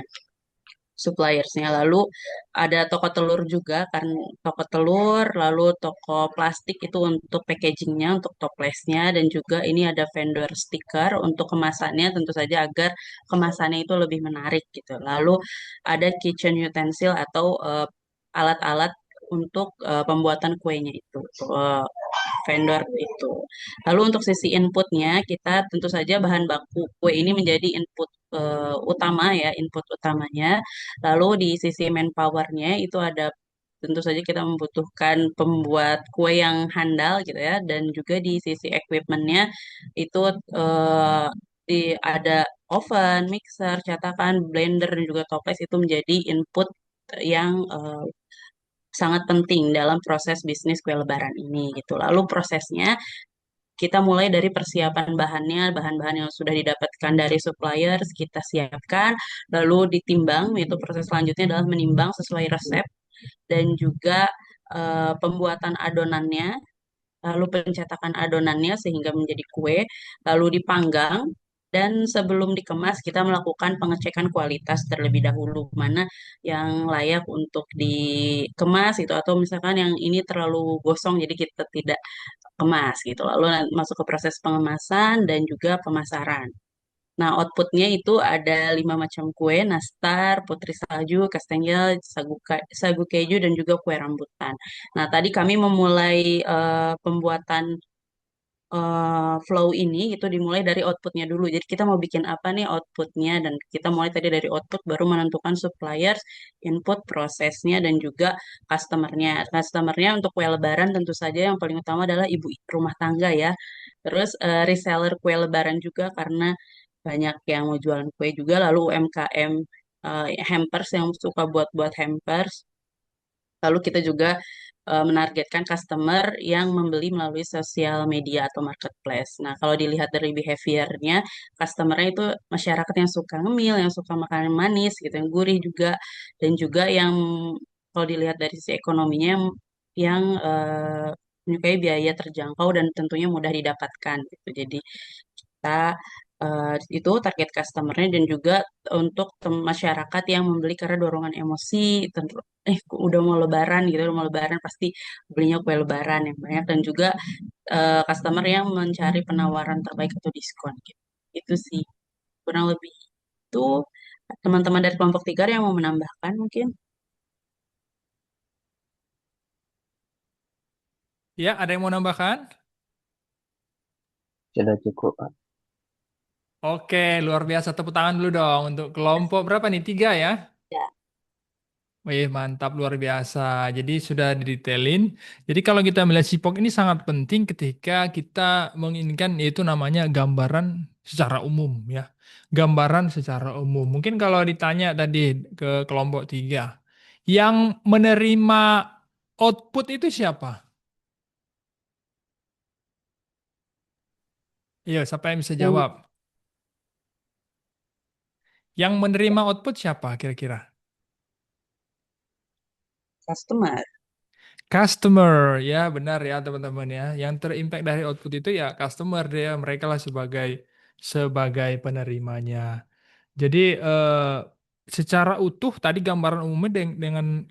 [SPEAKER 1] suppliersnya. Lalu ada toko telur juga kan toko telur, lalu toko plastik itu untuk packagingnya, untuk toplesnya dan juga ini ada vendor stiker untuk kemasannya tentu saja agar kemasannya itu lebih menarik gitu. Lalu ada kitchen utensil atau alat-alat untuk pembuatan kuenya itu. Eh, vendor itu. Lalu untuk sisi inputnya, kita tentu saja bahan baku kue ini menjadi input utama ya, input utamanya. Lalu di sisi manpowernya itu ada tentu saja kita membutuhkan pembuat kue yang handal gitu ya, dan juga di sisi equipmentnya itu eh, ada oven, mixer, cetakan, blender dan juga toples itu menjadi input yang sangat penting dalam proses bisnis kue lebaran ini gitu. Lalu prosesnya kita mulai dari persiapan bahannya, bahan-bahan yang sudah didapatkan dari suppliers kita siapkan, lalu ditimbang, yaitu proses selanjutnya adalah menimbang sesuai resep dan juga pembuatan adonannya, lalu pencetakan adonannya sehingga menjadi kue, lalu dipanggang, dan sebelum dikemas kita melakukan pengecekan kualitas terlebih dahulu mana yang layak untuk dikemas itu atau misalkan yang ini terlalu gosong jadi kita tidak kemas gitu. Lalu masuk ke proses pengemasan dan juga pemasaran. Nah, outputnya itu ada 5 macam kue, nastar, putri salju, kastengel, sagu keju, dan juga kue rambutan. Nah, tadi kami memulai pembuatan flow ini itu dimulai dari outputnya dulu. Jadi kita mau bikin apa nih outputnya dan kita mulai tadi dari output baru menentukan suppliers, input prosesnya dan juga customernya. Customernya untuk kue lebaran tentu saja yang paling utama adalah ibu rumah tangga ya. Terus reseller kue lebaran juga karena banyak yang mau jualan kue juga. Lalu UMKM hampers yang suka buat-buat hampers. Lalu kita juga menargetkan customer yang membeli melalui sosial media atau marketplace. Nah, kalau dilihat dari behaviornya, customernya itu masyarakat yang suka ngemil, yang suka makanan manis, gitu, yang gurih juga, dan juga yang kalau dilihat dari sisi ekonominya yang menyukai biaya terjangkau dan tentunya mudah didapatkan. Gitu. Jadi kita itu target customernya dan juga untuk masyarakat yang membeli karena dorongan emosi tentu udah mau lebaran gitu udah mau lebaran pasti belinya kue lebaran yang banyak dan juga customer yang mencari penawaran terbaik atau diskon gitu itu sih kurang lebih itu teman-teman dari kelompok tiga yang mau menambahkan mungkin.
[SPEAKER 2] Ya, ada yang mau nambahkan?
[SPEAKER 3] Sudah cukup, Pak.
[SPEAKER 2] Oke, luar biasa. Tepuk tangan dulu dong untuk kelompok berapa nih? 3 ya?
[SPEAKER 1] Ya.
[SPEAKER 2] Wih, mantap luar biasa. Jadi sudah didetailin. Jadi kalau kita melihat sipok ini sangat penting ketika kita menginginkan yaitu namanya gambaran secara umum ya. Gambaran secara umum. Mungkin kalau ditanya tadi ke kelompok 3, yang menerima output itu siapa? Iya, siapa yang bisa
[SPEAKER 1] Yang
[SPEAKER 2] jawab? Yang menerima output siapa kira-kira?
[SPEAKER 1] customer.
[SPEAKER 2] Customer, ya benar ya teman-teman ya. Yang terimpact dari output itu ya customer dia, mereka lah sebagai sebagai penerimanya. Jadi secara utuh tadi gambaran umumnya dengan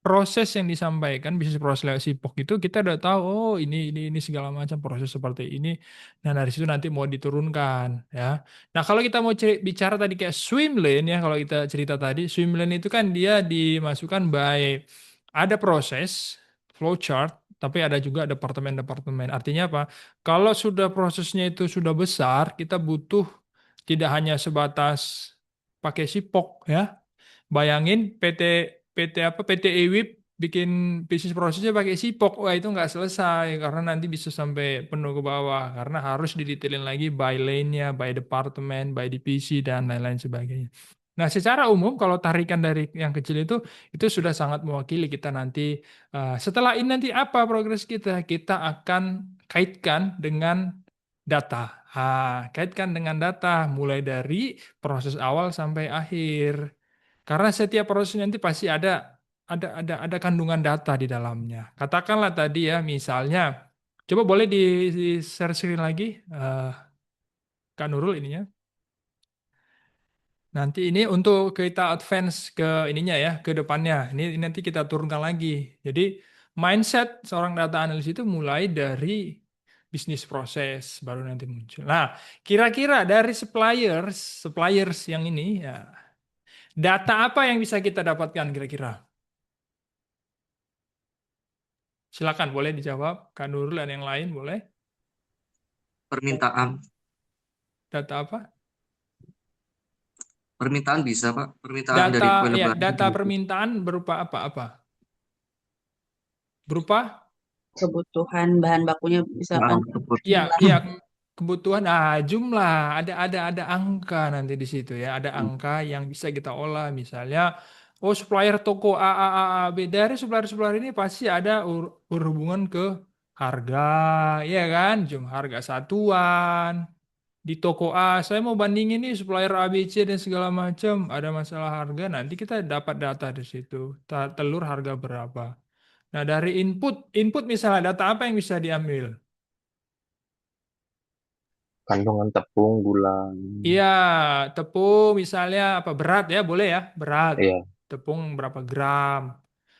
[SPEAKER 2] proses yang disampaikan bisnis proses lewat Sipok itu kita udah tahu oh ini segala macam proses seperti ini. Nah dari situ nanti mau diturunkan ya. Nah kalau kita mau bicara tadi kayak swim lane ya kalau kita cerita tadi swim lane itu kan dia dimasukkan by ada proses flow chart tapi ada juga departemen-departemen. Artinya apa? Kalau sudah prosesnya itu sudah besar kita butuh tidak hanya sebatas pakai Sipok ya. Bayangin PT apa PT EWIP bikin bisnis prosesnya pakai sipok, wah itu nggak selesai karena nanti bisa sampai penuh ke bawah karena harus didetailin lagi by lane-nya, by departemen, by divisi dan lain-lain sebagainya. Nah, secara umum kalau tarikan dari yang kecil itu sudah sangat mewakili kita nanti setelah ini nanti apa progres kita? Kita akan kaitkan dengan data. Kaitkan dengan data, mulai dari proses awal sampai akhir. Karena setiap proses nanti pasti ada kandungan data di dalamnya. Katakanlah tadi ya, misalnya, coba boleh di share screen lagi, Kak Nurul ininya. Nanti ini untuk kita advance ke ininya ya, ke depannya. Ini nanti kita turunkan lagi. Jadi mindset seorang data analis itu mulai dari bisnis proses baru nanti muncul. Nah, kira-kira dari suppliers yang ini ya, data apa yang bisa kita dapatkan kira-kira? Silakan boleh dijawab, Kak Nurul dan yang lain boleh.
[SPEAKER 4] Permintaan.
[SPEAKER 2] Data apa?
[SPEAKER 4] Permintaan bisa, Pak. Permintaan dari kue lebaran.
[SPEAKER 2] Data permintaan berupa apa-apa? Berupa
[SPEAKER 1] Kebutuhan bahan bakunya misalkan
[SPEAKER 2] Iya,
[SPEAKER 1] jumlah.
[SPEAKER 2] iya, kebutuhan. Jumlah ada angka nanti di situ ya. Ada angka yang bisa kita olah. Misalnya, oh supplier toko A B. Dari supplier-supplier ini pasti ada berhubungan ke harga, ya kan? Harga satuan. Di toko A, saya mau bandingin nih supplier A, B, C dan segala macam. Ada masalah harga, nanti kita dapat data di situ. Telur harga berapa. Nah, dari input misalnya data apa yang bisa diambil?
[SPEAKER 5] Kandungan tepung, gula.
[SPEAKER 2] Iya, tepung misalnya apa berat ya, boleh ya, berat.
[SPEAKER 5] Iya,
[SPEAKER 2] Tepung berapa gram.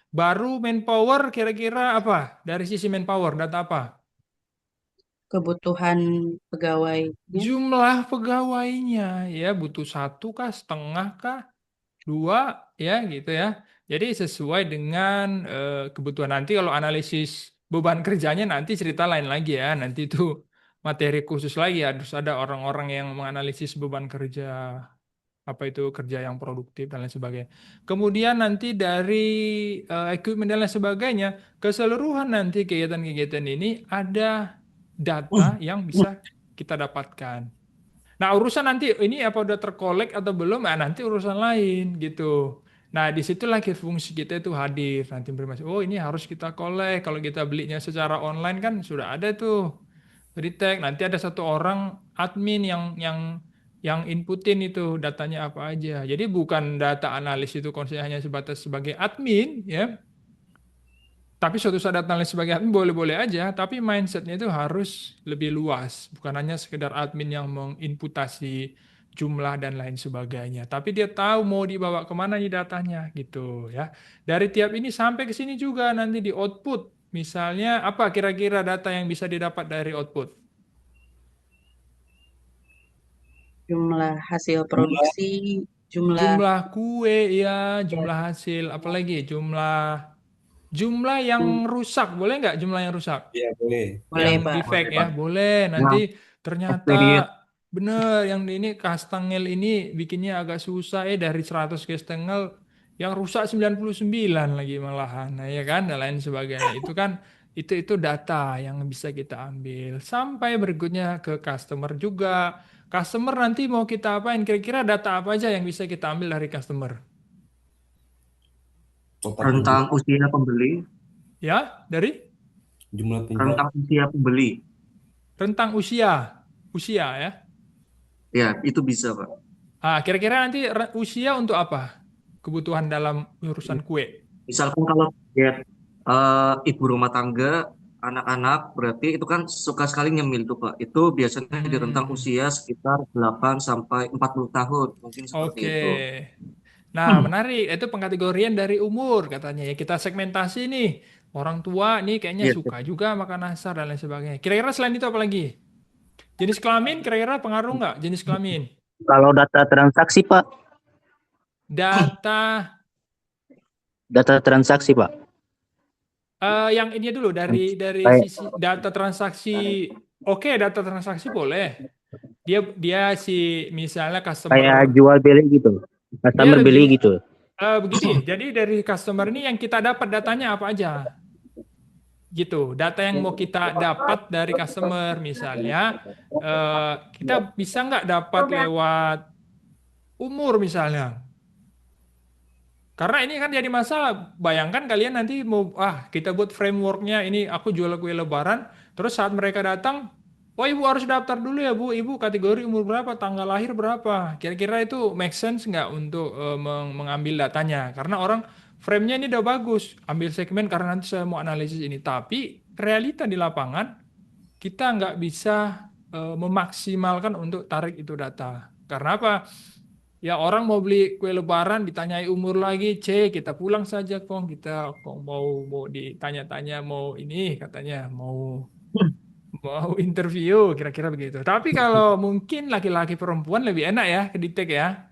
[SPEAKER 2] Baru manpower kira-kira apa? Dari sisi manpower data apa?
[SPEAKER 1] Kebutuhan pegawainya.
[SPEAKER 2] Jumlah pegawainya ya butuh satu kah, setengah kah, dua ya gitu ya. Jadi sesuai dengan kebutuhan nanti kalau analisis beban kerjanya nanti cerita lain lagi ya. Nanti itu materi khusus lagi harus ada orang-orang yang menganalisis beban kerja apa itu kerja yang produktif dan lain sebagainya. Kemudian nanti dari equipment dan lain sebagainya, keseluruhan nanti kegiatan-kegiatan ini ada data yang bisa kita dapatkan. Nah, urusan nanti ini apa udah terkolek atau belum, nanti urusan lain gitu. Nah, disitulah fungsi kita itu hadir. Nanti informasi, oh ini harus kita kolek. Kalau kita belinya secara online kan sudah ada tuh retake. Nanti ada satu orang admin yang inputin itu datanya apa aja. Jadi bukan data analis itu konsepnya hanya sebatas sebagai admin ya. Tapi suatu saat data analis sebagai admin boleh-boleh aja, tapi mindsetnya itu harus lebih luas. Bukan hanya sekedar admin yang menginputasi jumlah dan lain sebagainya. Tapi dia tahu mau dibawa kemana nih datanya gitu ya. Dari tiap ini sampai ke sini juga nanti di output. Misalnya apa kira-kira data yang bisa didapat dari output?
[SPEAKER 1] Jumlah hasil produksi, jumlah
[SPEAKER 2] Jumlah kue ya, jumlah hasil, apalagi jumlah yang rusak, boleh nggak jumlah yang rusak?
[SPEAKER 5] iya boleh.
[SPEAKER 1] boleh
[SPEAKER 2] Yang
[SPEAKER 1] Pak.
[SPEAKER 2] defect
[SPEAKER 4] Boleh,
[SPEAKER 2] ya,
[SPEAKER 4] Pak.
[SPEAKER 2] boleh. Nanti
[SPEAKER 4] Nah,
[SPEAKER 2] ternyata
[SPEAKER 4] experience.
[SPEAKER 2] bener yang ini kastengel ini bikinnya agak susah dari 100 kastengel yang rusak 99 lagi malahan. Nah, ya kan dan lain sebagainya. Itu data yang bisa kita ambil. Sampai berikutnya ke customer juga. Customer nanti mau kita apain? Kira-kira data apa aja yang bisa kita ambil dari customer?
[SPEAKER 5] Total
[SPEAKER 4] Rentang usia pembeli.
[SPEAKER 2] Ya, dari
[SPEAKER 5] jumlah penjual.
[SPEAKER 4] Rentang usia pembeli.
[SPEAKER 2] rentang usia ya.
[SPEAKER 4] Ya, itu bisa, Pak.
[SPEAKER 2] Kira-kira nanti usia untuk apa? Kebutuhan dalam urusan kue.
[SPEAKER 4] Misalkan kalau lihat ibu rumah tangga, anak-anak, berarti itu kan suka sekali nyemil tuh, Pak. Itu biasanya di rentang
[SPEAKER 2] Hmm,
[SPEAKER 4] usia sekitar 8 sampai 40 tahun. Mungkin seperti
[SPEAKER 2] oke.
[SPEAKER 4] itu.
[SPEAKER 2] Nah, menarik. Itu pengkategorian dari umur katanya ya. Kita segmentasi nih. Orang tua nih kayaknya
[SPEAKER 4] Iya,
[SPEAKER 2] suka juga makan nastar dan lain sebagainya. Kira-kira selain itu apa lagi? Jenis kelamin kira-kira pengaruh nggak jenis kelamin?
[SPEAKER 3] Kalau data transaksi, Pak,
[SPEAKER 2] Data
[SPEAKER 3] data transaksi, Pak.
[SPEAKER 2] yang ini dulu dari
[SPEAKER 3] Kayak
[SPEAKER 2] sisi data transaksi. Oke, data transaksi boleh. Dia si misalnya
[SPEAKER 3] kayak
[SPEAKER 2] customer
[SPEAKER 3] jual beli gitu.
[SPEAKER 2] dia
[SPEAKER 3] Customer beli
[SPEAKER 2] lebih
[SPEAKER 3] gitu.
[SPEAKER 2] begini. Jadi dari customer ini yang kita dapat datanya apa aja gitu. Data yang mau kita dapat dari customer misalnya kita bisa nggak dapat lewat umur misalnya. Karena ini kan jadi masalah. Bayangkan kalian nanti mau kita buat frameworknya ini aku jual kue lebaran, terus saat mereka datang Oh, ibu harus daftar dulu ya, Bu. Ibu kategori umur berapa, tanggal lahir berapa. Kira-kira itu make sense nggak untuk mengambil datanya? Karena orang frame-nya ini udah bagus. Ambil segmen karena nanti saya mau analisis ini. Tapi realita di lapangan, kita nggak bisa memaksimalkan untuk tarik itu data. Karena apa? Ya orang mau beli kue lebaran ditanyai umur lagi, kita pulang saja kong. Kita kok mau ditanya-tanya mau ini katanya mau interview kira-kira begitu. Tapi kalau mungkin laki-laki perempuan lebih enak ya kedetek ya.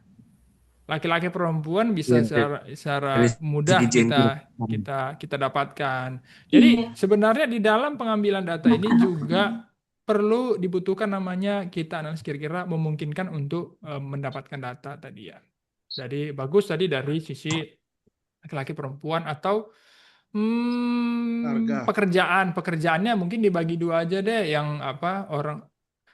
[SPEAKER 2] Laki-laki perempuan bisa
[SPEAKER 4] Iya,
[SPEAKER 2] secara
[SPEAKER 4] dari
[SPEAKER 2] mudah
[SPEAKER 4] segi
[SPEAKER 2] kita
[SPEAKER 4] gender.
[SPEAKER 2] kita kita dapatkan. Jadi sebenarnya di dalam pengambilan data ini juga perlu dibutuhkan namanya kita analis kira-kira memungkinkan untuk mendapatkan data tadi ya. Jadi bagus tadi dari sisi laki-laki perempuan atau
[SPEAKER 6] Harga.
[SPEAKER 2] pekerjaannya mungkin dibagi dua aja deh yang apa orang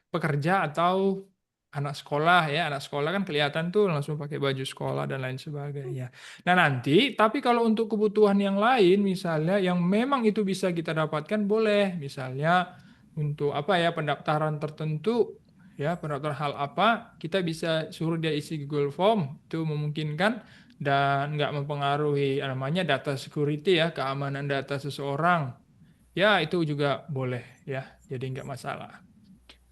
[SPEAKER 2] pekerja atau anak sekolah ya. Anak sekolah kan kelihatan tuh langsung pakai baju sekolah dan lain sebagainya. Nah nanti, tapi kalau untuk kebutuhan yang lain, misalnya yang memang itu bisa kita dapatkan boleh. Misalnya untuk apa ya pendaftaran tertentu, ya pendaftaran hal apa, kita bisa suruh dia isi Google Form, itu memungkinkan dan nggak mempengaruhi namanya data security ya, keamanan data seseorang. Ya itu juga boleh ya, jadi nggak masalah.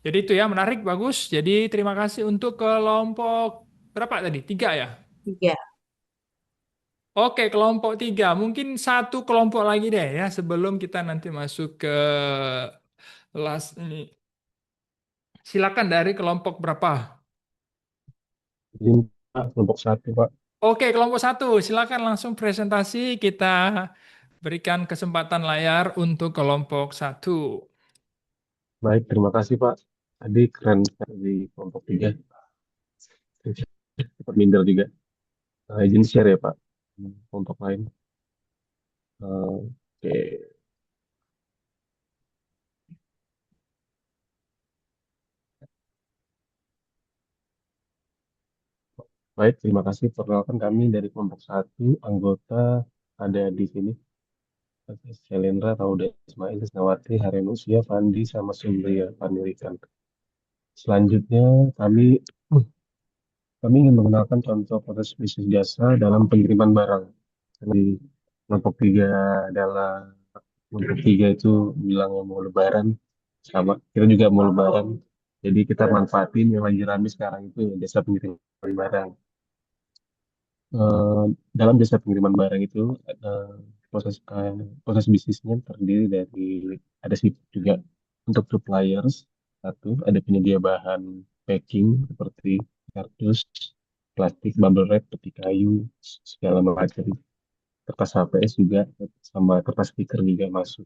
[SPEAKER 2] Jadi itu ya menarik, bagus. Jadi terima kasih untuk kelompok berapa tadi? Tiga ya?
[SPEAKER 1] Tiga.
[SPEAKER 2] Oke, kelompok tiga. Mungkin satu kelompok lagi deh ya sebelum kita nanti masuk ke last ini. Silakan dari kelompok berapa?
[SPEAKER 5] Izin Pak, kelompok 1 Pak.
[SPEAKER 2] Oke, kelompok satu. Silakan langsung presentasi. Kita berikan kesempatan layar untuk kelompok satu.
[SPEAKER 5] Baik, terima kasih Pak. Tadi keren di kelompok 3. Cepat minder juga. Izin share ya Pak. Kelompok lain. Oke. Baik, terima kasih. Perkenalkan kami dari kelompok 1, anggota ada di sini. Shalendra, Rauda Ismail, Isnawati, Harenusia, Fandi, sama Sumbria Panirikan. Selanjutnya, kami ingin mengenalkan contoh proses bisnis jasa dalam pengiriman barang. Di kelompok 3 adalah kelompok 3 itu bilang mau lebaran, sama kita juga mau lebaran. Jadi kita manfaatin yang lagi rame sekarang itu ya, jasa pengiriman barang. Eh, Dalam jasa pengiriman barang itu eh, proses proses bisnisnya terdiri dari ada sih juga untuk suppliers satu ada penyedia bahan packing seperti kardus, plastik, bubble wrap, peti kayu, segala macam. Kertas HPS juga sama kertas stiker juga masuk.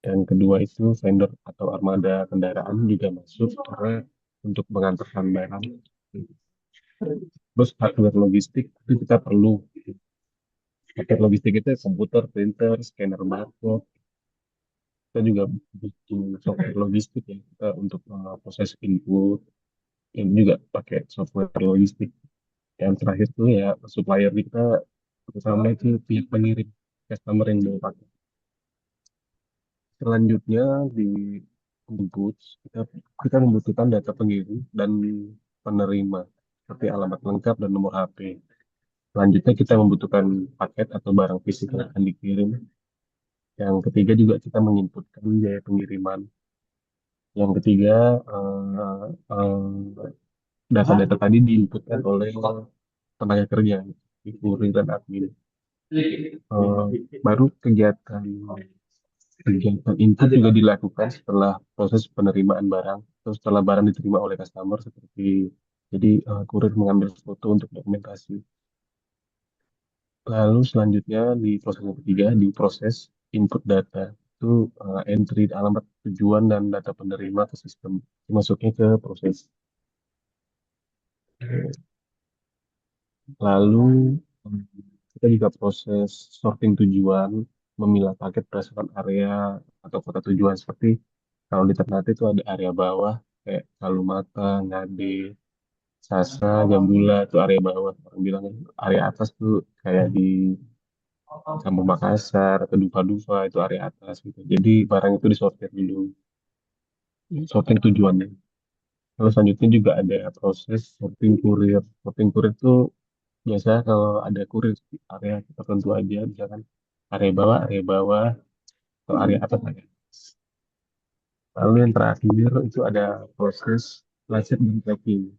[SPEAKER 5] Dan kedua itu vendor atau armada kendaraan juga masuk karena untuk mengantarkan barang. Terus hardware logistik itu kita perlu. Paket logistik itu komputer, printer, scanner barcode. Kita juga butuh software logistik ya kita untuk proses input. Ini juga pakai software logistik. Yang terakhir tuh ya supplier kita terutama itu pihak pengirim customer yang mau pakai. Selanjutnya di input kita kita membutuhkan data pengirim dan penerima seperti alamat lengkap dan nomor HP. Selanjutnya kita membutuhkan paket atau barang fisik yang akan dikirim. Yang ketiga juga kita menginputkan biaya pengiriman. Yang ketiga, data-data tadi diinputkan oleh tenaga kerja, kurir dan admin. Baru kegiatan input juga dilakukan setelah proses penerimaan barang, atau setelah barang diterima oleh customer seperti jadi kurir mengambil foto untuk dokumentasi. Lalu selanjutnya di proses yang ketiga di proses input data itu entry alamat tujuan dan data penerima ke sistem masuknya ke proses. Lalu hmm, kita juga proses sorting tujuan, memilah paket berdasarkan area atau kota tujuan seperti kalau di Ternate itu ada area bawah kayak Kalumata, Ngade, Sasa, Gambula itu area bawah. Orang bilang area atas tuh kayak di Kampung Makassar atau Dupa-Dupa itu area atas gitu. Jadi barang itu disortir dulu. sorting tujuannya. Lalu selanjutnya juga ada proses sorting kurir. Sorting kurir itu biasa kalau ada kurir di area tertentu aja, misalkan area bawah, atau area atas aja. Lalu yang terakhir itu ada proses transit dan tracking.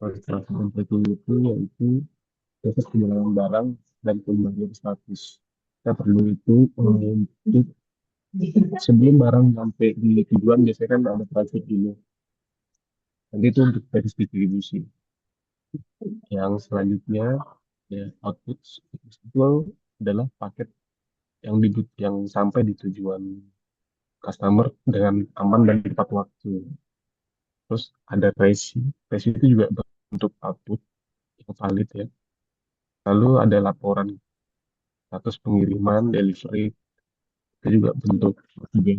[SPEAKER 5] Proses transit dan tracking itu yaitu proses penjalanan barang dan pembagian status. Kita perlu itu untuk sebelum barang sampai di tujuan biasanya kan ada transit dulu. Nanti itu untuk proses distribusi. Yang selanjutnya ya output itu adalah paket yang sampai di tujuan customer dengan aman dan tepat waktu. Terus ada resi. Resi itu juga bentuk output yang valid ya. Lalu ada laporan status pengiriman, delivery, itu juga bentuk juga.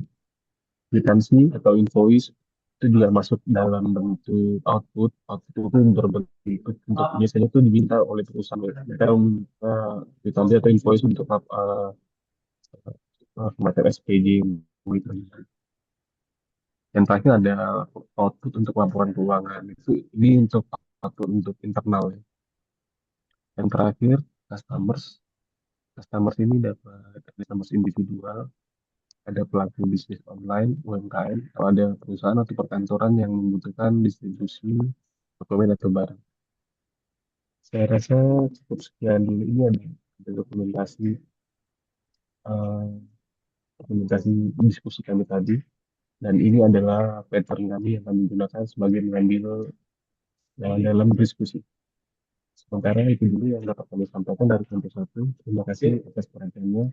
[SPEAKER 5] Kwitansi atau invoice itu juga masuk dalam bentuk output. Output itu berbentuk untuk biasanya itu diminta oleh perusahaan. Mereka meminta kwitansi atau invoice untuk semacam SPJ gitu. Yang terakhir ada output untuk laporan keuangan. Ini untuk output untuk internal ya. Yang terakhir customers. Customers ini dapat customers individual, ada pelaku bisnis online, UMKM, atau ada perusahaan atau perkantoran yang membutuhkan distribusi dokumen atau barang. Saya rasa cukup sekian dulu. Ini ada eh, dokumentasi diskusi kami tadi. Dan ini adalah pattern kami yang kami gunakan sebagai mengambil dalam diskusi. Sementara itu dulu yang dapat kami sampaikan dari kelompok satu. Terima kasih atas perhatiannya.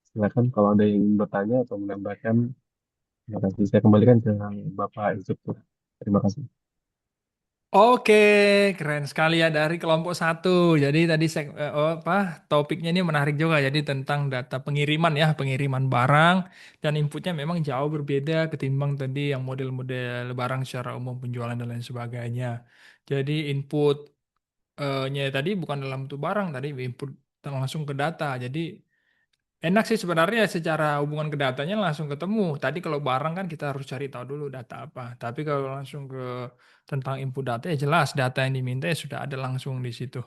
[SPEAKER 5] Silakan kalau ada yang ingin bertanya atau menambahkan. Terima kasih. Saya kembalikan ke Bapak Instruktur. Terima kasih.
[SPEAKER 2] Oke, keren sekali ya dari kelompok satu. Jadi tadi topiknya ini menarik juga. Jadi tentang data pengiriman ya, pengiriman barang dan inputnya memang jauh berbeda ketimbang tadi yang model-model barang secara umum penjualan dan lain sebagainya. Jadi inputnya tadi bukan dalam bentuk barang, tadi input langsung ke data. Jadi enak sih sebenarnya secara hubungan ke datanya langsung ketemu. Tadi kalau barang kan kita harus cari tahu dulu data apa. Tapi kalau langsung ke tentang input data ya jelas data yang diminta ya sudah ada langsung di situ.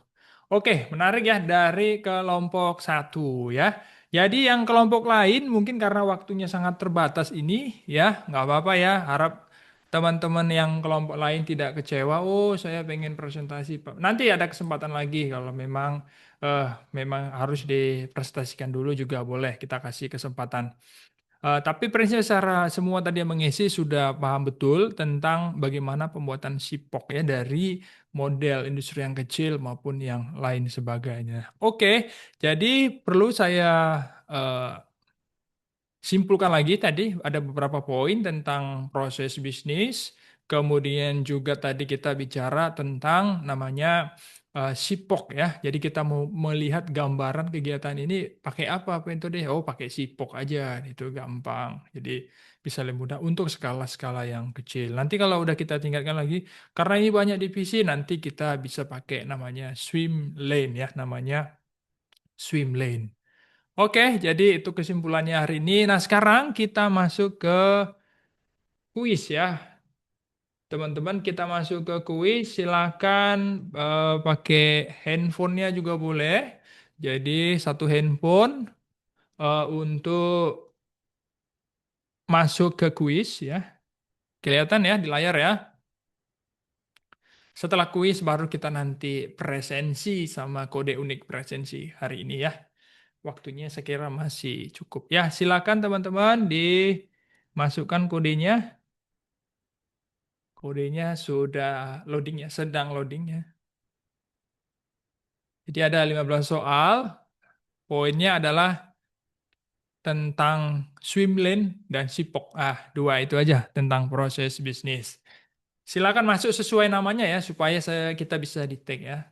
[SPEAKER 2] Oke, menarik ya dari kelompok satu ya. Jadi yang kelompok lain mungkin karena waktunya sangat terbatas ini ya nggak apa-apa ya. Harap teman-teman yang kelompok lain tidak kecewa. Oh, saya pengen presentasi, Pak. Nanti ada kesempatan lagi kalau eh, memang harus dipresentasikan dulu juga boleh kita kasih kesempatan. Tapi prinsip secara semua tadi yang mengisi sudah paham betul tentang bagaimana pembuatan sipok ya dari model industri yang kecil maupun yang lain sebagainya. Oke, jadi perlu saya eh, simpulkan lagi tadi ada beberapa poin tentang proses bisnis, kemudian juga tadi kita bicara tentang namanya sipok ya. Jadi kita mau melihat gambaran kegiatan ini pakai apa itu deh. Oh, pakai sipok aja, itu gampang. Jadi bisa lebih mudah untuk skala-skala yang kecil. Nanti kalau udah kita tingkatkan lagi, karena ini banyak divisi, nanti kita bisa pakai namanya swim lane ya, namanya swim lane. Oke, jadi itu kesimpulannya hari ini. Nah, sekarang kita masuk ke kuis ya. Teman-teman, kita masuk ke kuis. Silakan pakai handphonenya juga boleh. Jadi satu handphone untuk masuk ke kuis ya. Kelihatan ya di layar ya. Setelah kuis baru kita nanti presensi sama kode unik presensi hari ini ya. Waktunya saya kira masih cukup. Ya, silakan teman-teman dimasukkan kodenya. Kodenya sudah loading ya, sedang loading ya. Jadi ada 15 soal. Poinnya adalah tentang swim lane dan sipok. Dua itu aja tentang proses bisnis. Silakan masuk sesuai namanya ya, supaya kita bisa di-tag ya.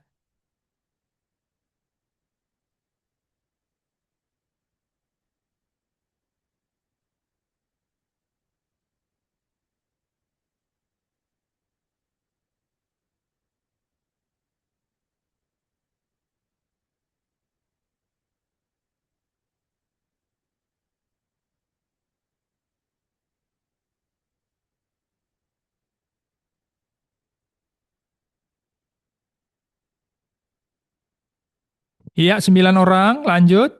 [SPEAKER 2] Iya, 9 orang, lanjut.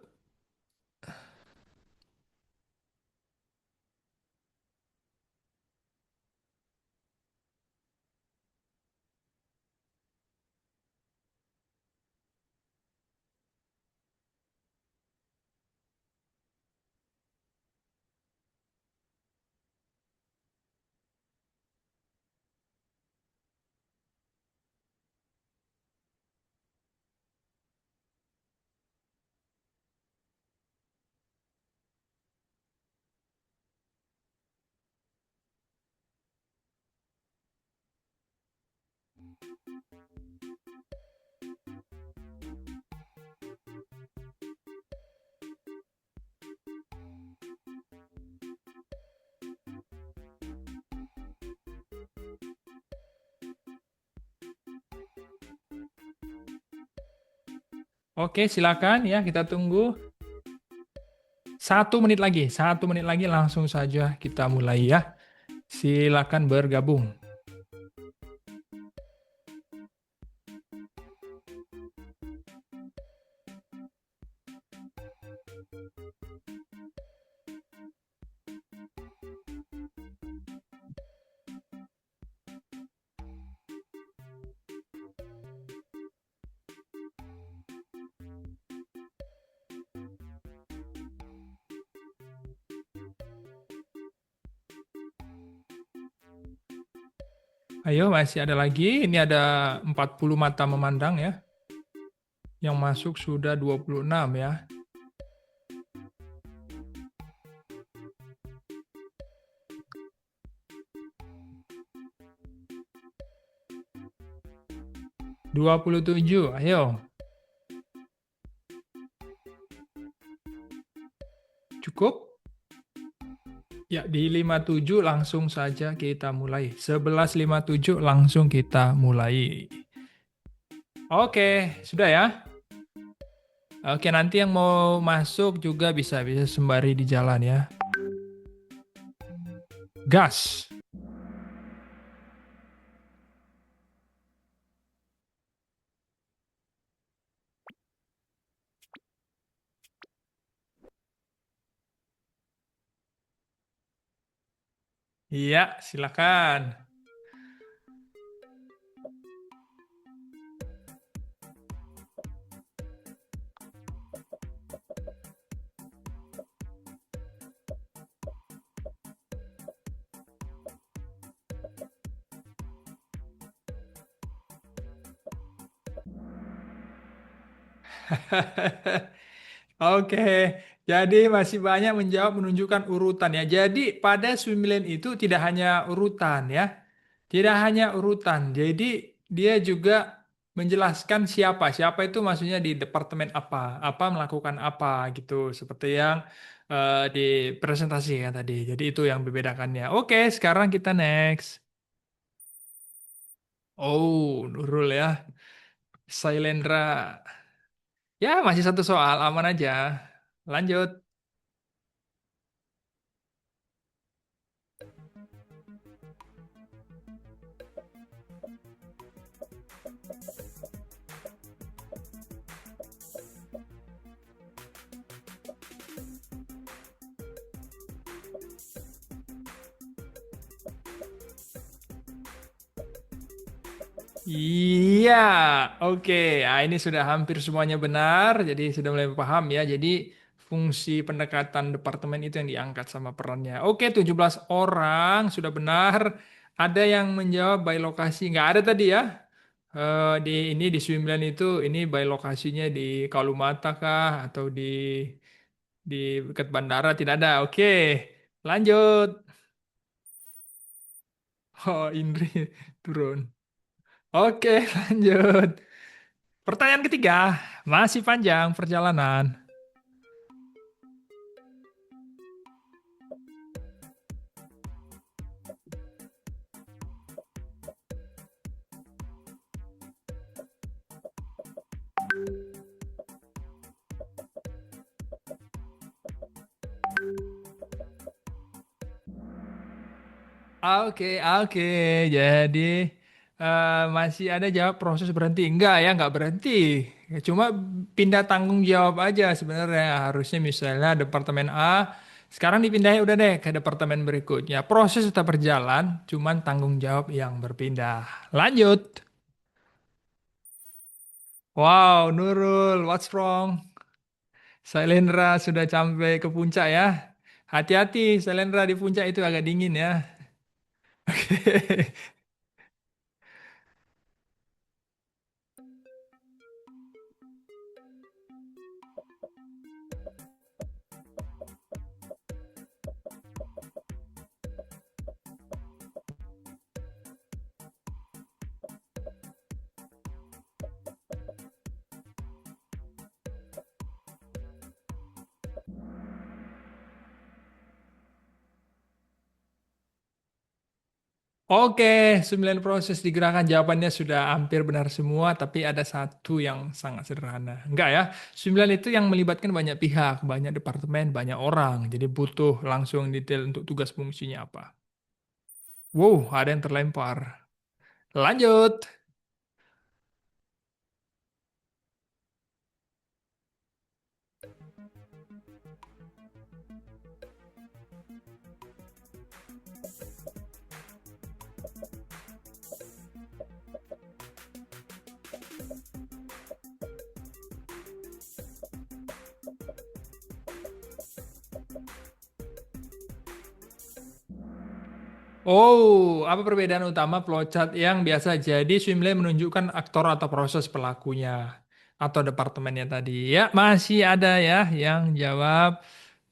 [SPEAKER 2] Oke, silakan ya, kita tunggu. 1 menit lagi, 1 menit lagi langsung saja kita mulai ya. Silakan bergabung. Ayo, masih ada lagi. Ini ada 40 mata memandang ya. Yang masuk sudah 26 ya. (27), ayo. Cukup? Ya, di 57 langsung saja kita mulai. 11.57 langsung kita mulai. Oke, sudah ya? Oke, nanti yang mau masuk juga bisa sembari di jalan ya. Gas. Iya, silakan. Oke, jadi masih banyak menjawab menunjukkan urutan ya. Jadi pada swimlane itu tidak hanya urutan ya. Tidak hanya urutan. Jadi dia juga menjelaskan siapa. Siapa itu maksudnya di departemen apa melakukan apa gitu. Seperti yang di presentasi ya tadi. Jadi itu yang membedakannya. Oke, sekarang kita next. Oh, Nurul ya. Sailendra. Ya, masih satu soal, aman aja. Lanjut. Iya, oke. Nah, ini sudah hampir semuanya benar, jadi sudah mulai paham ya. Jadi fungsi pendekatan departemen itu yang diangkat sama perannya. Oke, 17 orang sudah benar. Ada yang menjawab by lokasi. Nggak ada tadi ya. Di Swimland itu ini by lokasinya di Kalumata kah atau di dekat bandara tidak ada. Oke, lanjut. Oh, Indri turun. Oke, lanjut. Pertanyaan ketiga, masih panjang perjalanan. Oke, oke. Jadi masih ada jawab proses berhenti. Enggak ya, enggak berhenti. Cuma pindah tanggung jawab aja sebenarnya. Harusnya misalnya departemen A, sekarang dipindahin udah deh ke departemen berikutnya. Proses tetap berjalan, cuman tanggung jawab yang berpindah. Lanjut. Wow, Nurul, what's wrong? Sailendra sudah sampai ke puncak ya. Hati-hati, Sailendra di puncak itu agak dingin ya. Oke. Oke, 9 proses digerakkan. Jawabannya sudah hampir benar semua, tapi ada satu yang sangat sederhana. Enggak ya, 9 itu yang melibatkan banyak pihak, banyak departemen, banyak orang. Jadi butuh langsung detail untuk tugas fungsinya apa. Wow, ada yang terlempar. Lanjut. Oh, apa perbedaan utama flowchart yang biasa jadi swimlane menunjukkan aktor atau proses pelakunya atau departemennya tadi. Ya, masih ada ya yang jawab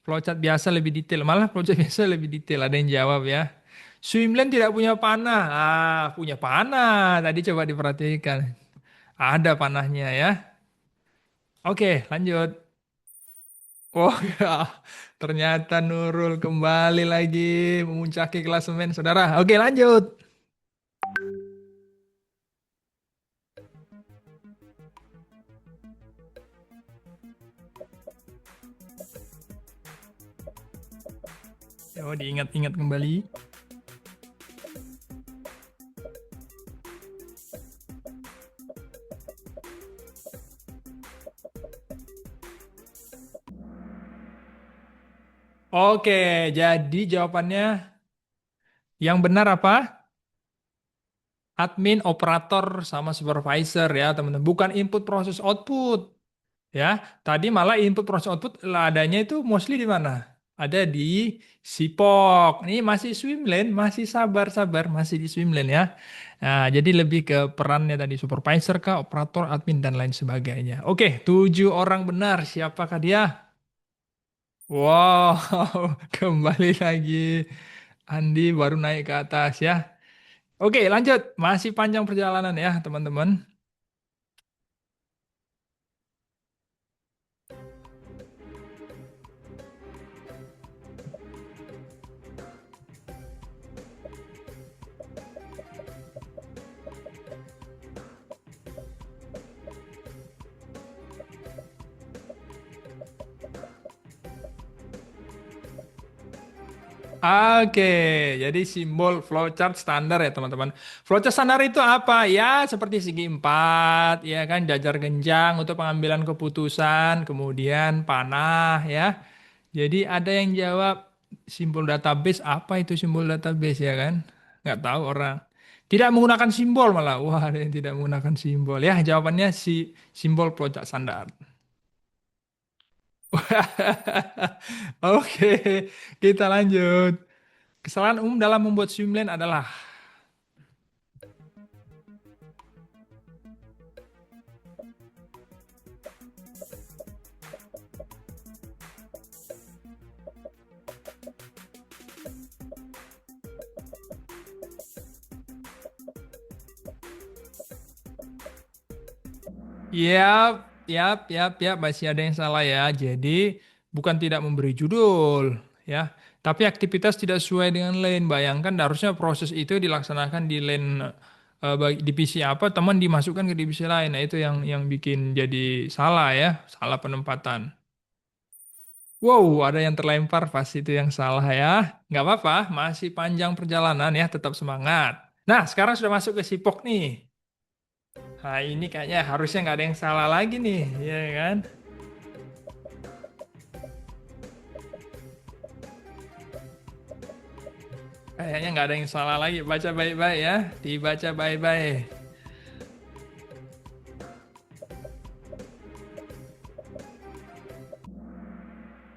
[SPEAKER 2] flowchart biasa lebih detail. Malah flowchart biasa lebih detail. Ada yang jawab ya. Swimlane tidak punya panah. Ah, punya panah. Tadi coba diperhatikan. Ada panahnya ya. Oke, lanjut. Oh ya, ternyata Nurul kembali lagi memuncaki klasemen saudara. Oke, lanjut. Oh, diingat-ingat kembali. Oke, jadi jawabannya yang benar apa? Admin, operator, sama supervisor ya teman-teman. Bukan input proses output. Ya, tadi malah input proses output adanya itu mostly di mana? Ada di Sipok. Ini masih swimlane, masih sabar-sabar, masih di swimlane ya. Nah, jadi lebih ke perannya tadi supervisor kah, operator, admin, dan lain sebagainya. Oke, 7 orang benar. Siapakah dia? Wow, kembali lagi. Andi baru naik ke atas ya. Oke, lanjut. Masih panjang perjalanan ya, teman-teman. Oke, jadi simbol flowchart standar ya teman-teman. Flowchart standar itu apa? Ya seperti segi empat, ya kan jajar genjang untuk pengambilan keputusan, kemudian panah ya. Jadi ada yang jawab simbol database, apa itu simbol database ya kan? Nggak tahu orang. Tidak menggunakan simbol malah. Wah, ada yang tidak menggunakan simbol. Ya, jawabannya simbol flowchart standar. Oke, kita lanjut. Kesalahan umum dalam membuat swimlane adalah yap, yap, masih ada yang salah ya. Jadi bukan tidak memberi judul ya, tapi aktivitas tidak sesuai dengan lane. Bayangkan harusnya proses itu dilaksanakan di lane divisi apa, teman dimasukkan ke divisi lain. Nah, itu yang bikin jadi salah ya, salah penempatan. Wow, ada yang terlempar pas itu yang salah ya. Nggak apa-apa, masih panjang perjalanan ya, tetap semangat. Nah, sekarang sudah masuk ke Sipok nih. Nah, ini kayaknya harusnya nggak ada yang salah lagi nih, ya kan? Kayaknya nggak ada yang salah lagi. Baca baik-baik ya. Dibaca baik-baik.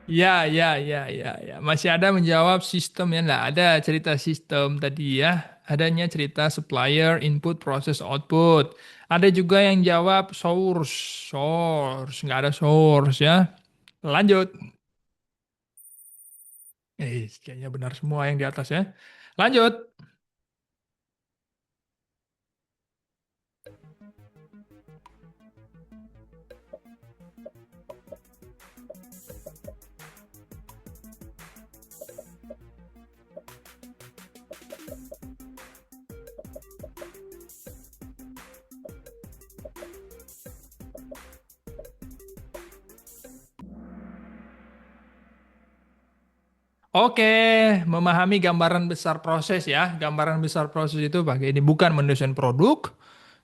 [SPEAKER 2] Ya, ya, ya, ya, ya. Masih ada menjawab sistem ya. Nggak ada cerita sistem tadi ya. Adanya cerita supplier, input, proses, output. Ada juga yang jawab source. Source. Nggak ada source ya. Lanjut. Kayaknya benar semua yang di atas ya. Lanjut. Oke, memahami gambaran besar proses ya. Gambaran besar proses itu pakai ini bukan mendesain produk.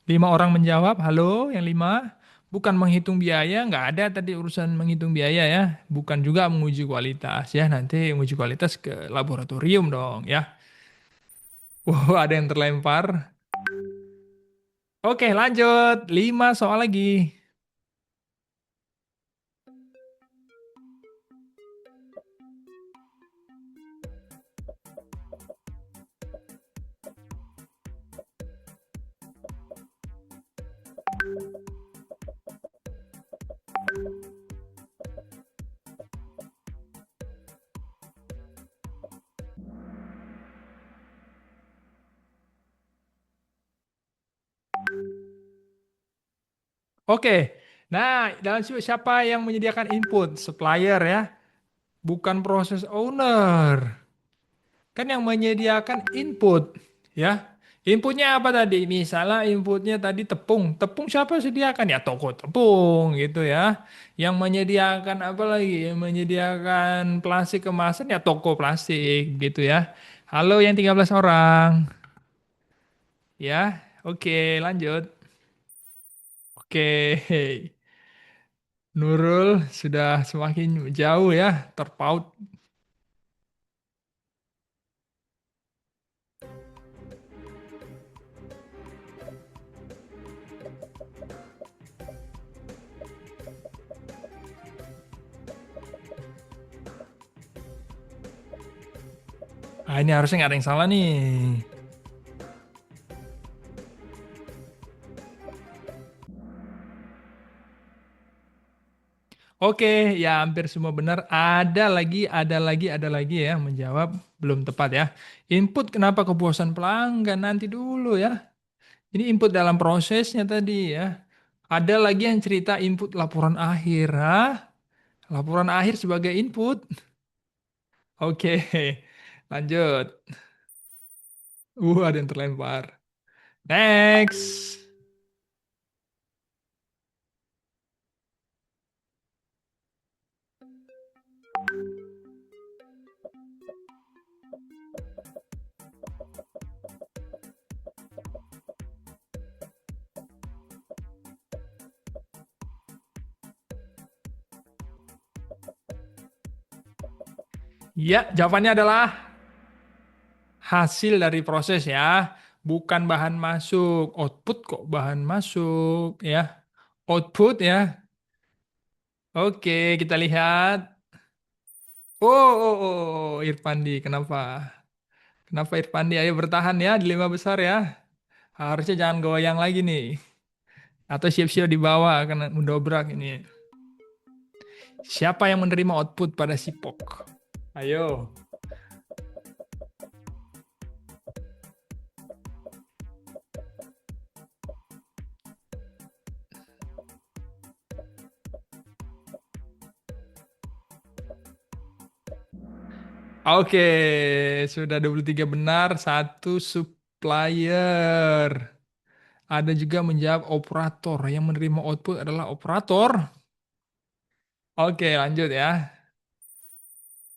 [SPEAKER 2] 5 orang menjawab, halo yang 5. Bukan menghitung biaya, nggak ada tadi urusan menghitung biaya ya. Bukan juga menguji kualitas ya. Nanti menguji kualitas ke laboratorium dong ya. Wow, ada yang terlempar. Oke, lanjut. 5 soal lagi. Oke, nah dalam siapa yang menyediakan input? Supplier ya, bukan proses owner. Kan yang menyediakan input, ya. Inputnya apa tadi? Misalnya inputnya tadi tepung. Tepung siapa sediakan? Ya toko tepung gitu ya. Yang menyediakan apa lagi? Yang menyediakan plastik kemasan ya toko plastik gitu ya. Halo yang 13 orang. Ya, oke lanjut. Oke. Nurul sudah semakin jauh ya, terpaut. Ah, ini harusnya nggak ada yang salah nih. Oke, ya hampir semua benar. Ada lagi ya yang menjawab belum tepat ya. Input kenapa kepuasan pelanggan nanti dulu ya. Ini input dalam prosesnya tadi ya. Ada lagi yang cerita input laporan akhir. Hah? Laporan akhir sebagai input. Oke, lanjut. Ada yang terlempar. Next. Ya, jawabannya adalah hasil dari proses ya, bukan bahan masuk. Output kok bahan masuk ya. Output ya. Oke, kita lihat. Irfandi, kenapa? Kenapa Irfandi? Ayo bertahan ya di 5 besar ya. Harusnya jangan goyang lagi nih. Atau siap-siap di bawah karena mendobrak ini. Siapa yang menerima output pada Sipok? Ayo. Oke, sudah 23 benar, satu supplier. Ada juga menjawab operator. Yang menerima output adalah operator. Oke, lanjut ya.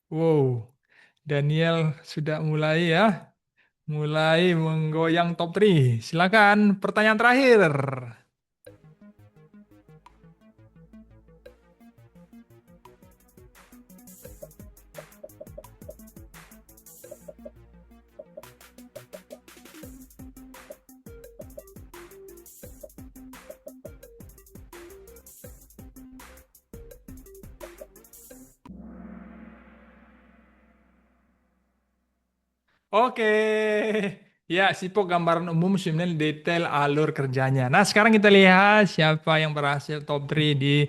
[SPEAKER 2] Wow, Daniel sudah mulai ya. Mulai menggoyang top 3. Silakan pertanyaan terakhir. Oke. Ya, Sipo gambaran umum sebenarnya detail alur kerjanya. Nah, sekarang kita lihat siapa yang berhasil top 3 di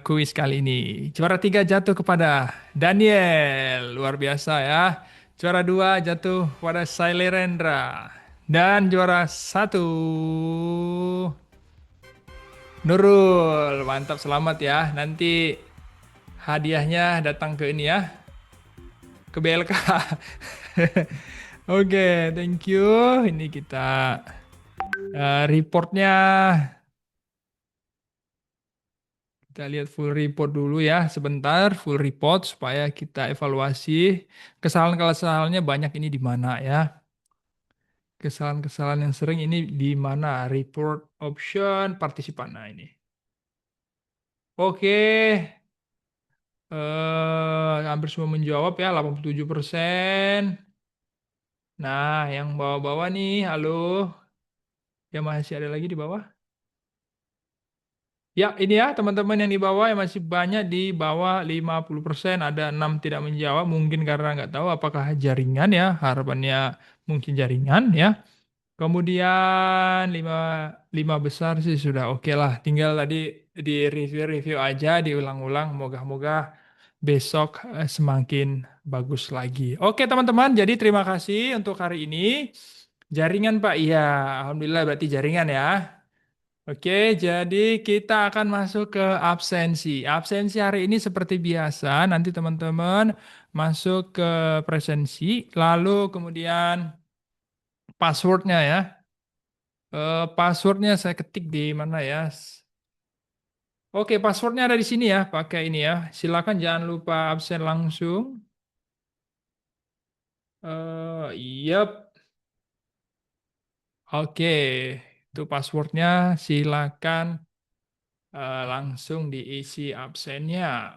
[SPEAKER 2] kuis kali ini. Juara 3 jatuh kepada Daniel. Luar biasa ya. Juara 2 jatuh kepada Sailendra. Dan juara 1 Nurul. Mantap, selamat ya. Nanti hadiahnya datang ke ini ya, ke BLK. Oke, thank you. Ini kita reportnya, kita lihat full report dulu ya, sebentar full report supaya kita evaluasi kesalahan-kesalahannya banyak ini di mana ya. Kesalahan-kesalahan yang sering ini di mana? Report option partisipan. Nah ini. Oke, hampir semua menjawab ya, 87%. Nah, yang bawah-bawah nih, halo. Ya masih ada lagi di bawah. Ya, ini ya teman-teman yang di bawah yang masih banyak di bawah 50%, ada 6 tidak menjawab, mungkin karena nggak tahu apakah jaringan ya, harapannya mungkin jaringan ya. Kemudian 5 besar sih sudah oke lah, tinggal tadi di review-review aja, diulang-ulang, moga-moga besok semakin bagus lagi. Oke teman-teman, jadi terima kasih untuk hari ini. Jaringan Pak, iya, Alhamdulillah berarti jaringan ya. Oke, jadi kita akan masuk ke absensi. Absensi hari ini seperti biasa, nanti teman-teman masuk ke presensi, lalu kemudian passwordnya ya. Passwordnya saya ketik di mana ya? Oke, passwordnya ada di sini ya, pakai ini ya. Silakan jangan lupa absen langsung. Yep, oke. Itu passwordnya, silakan langsung diisi absennya.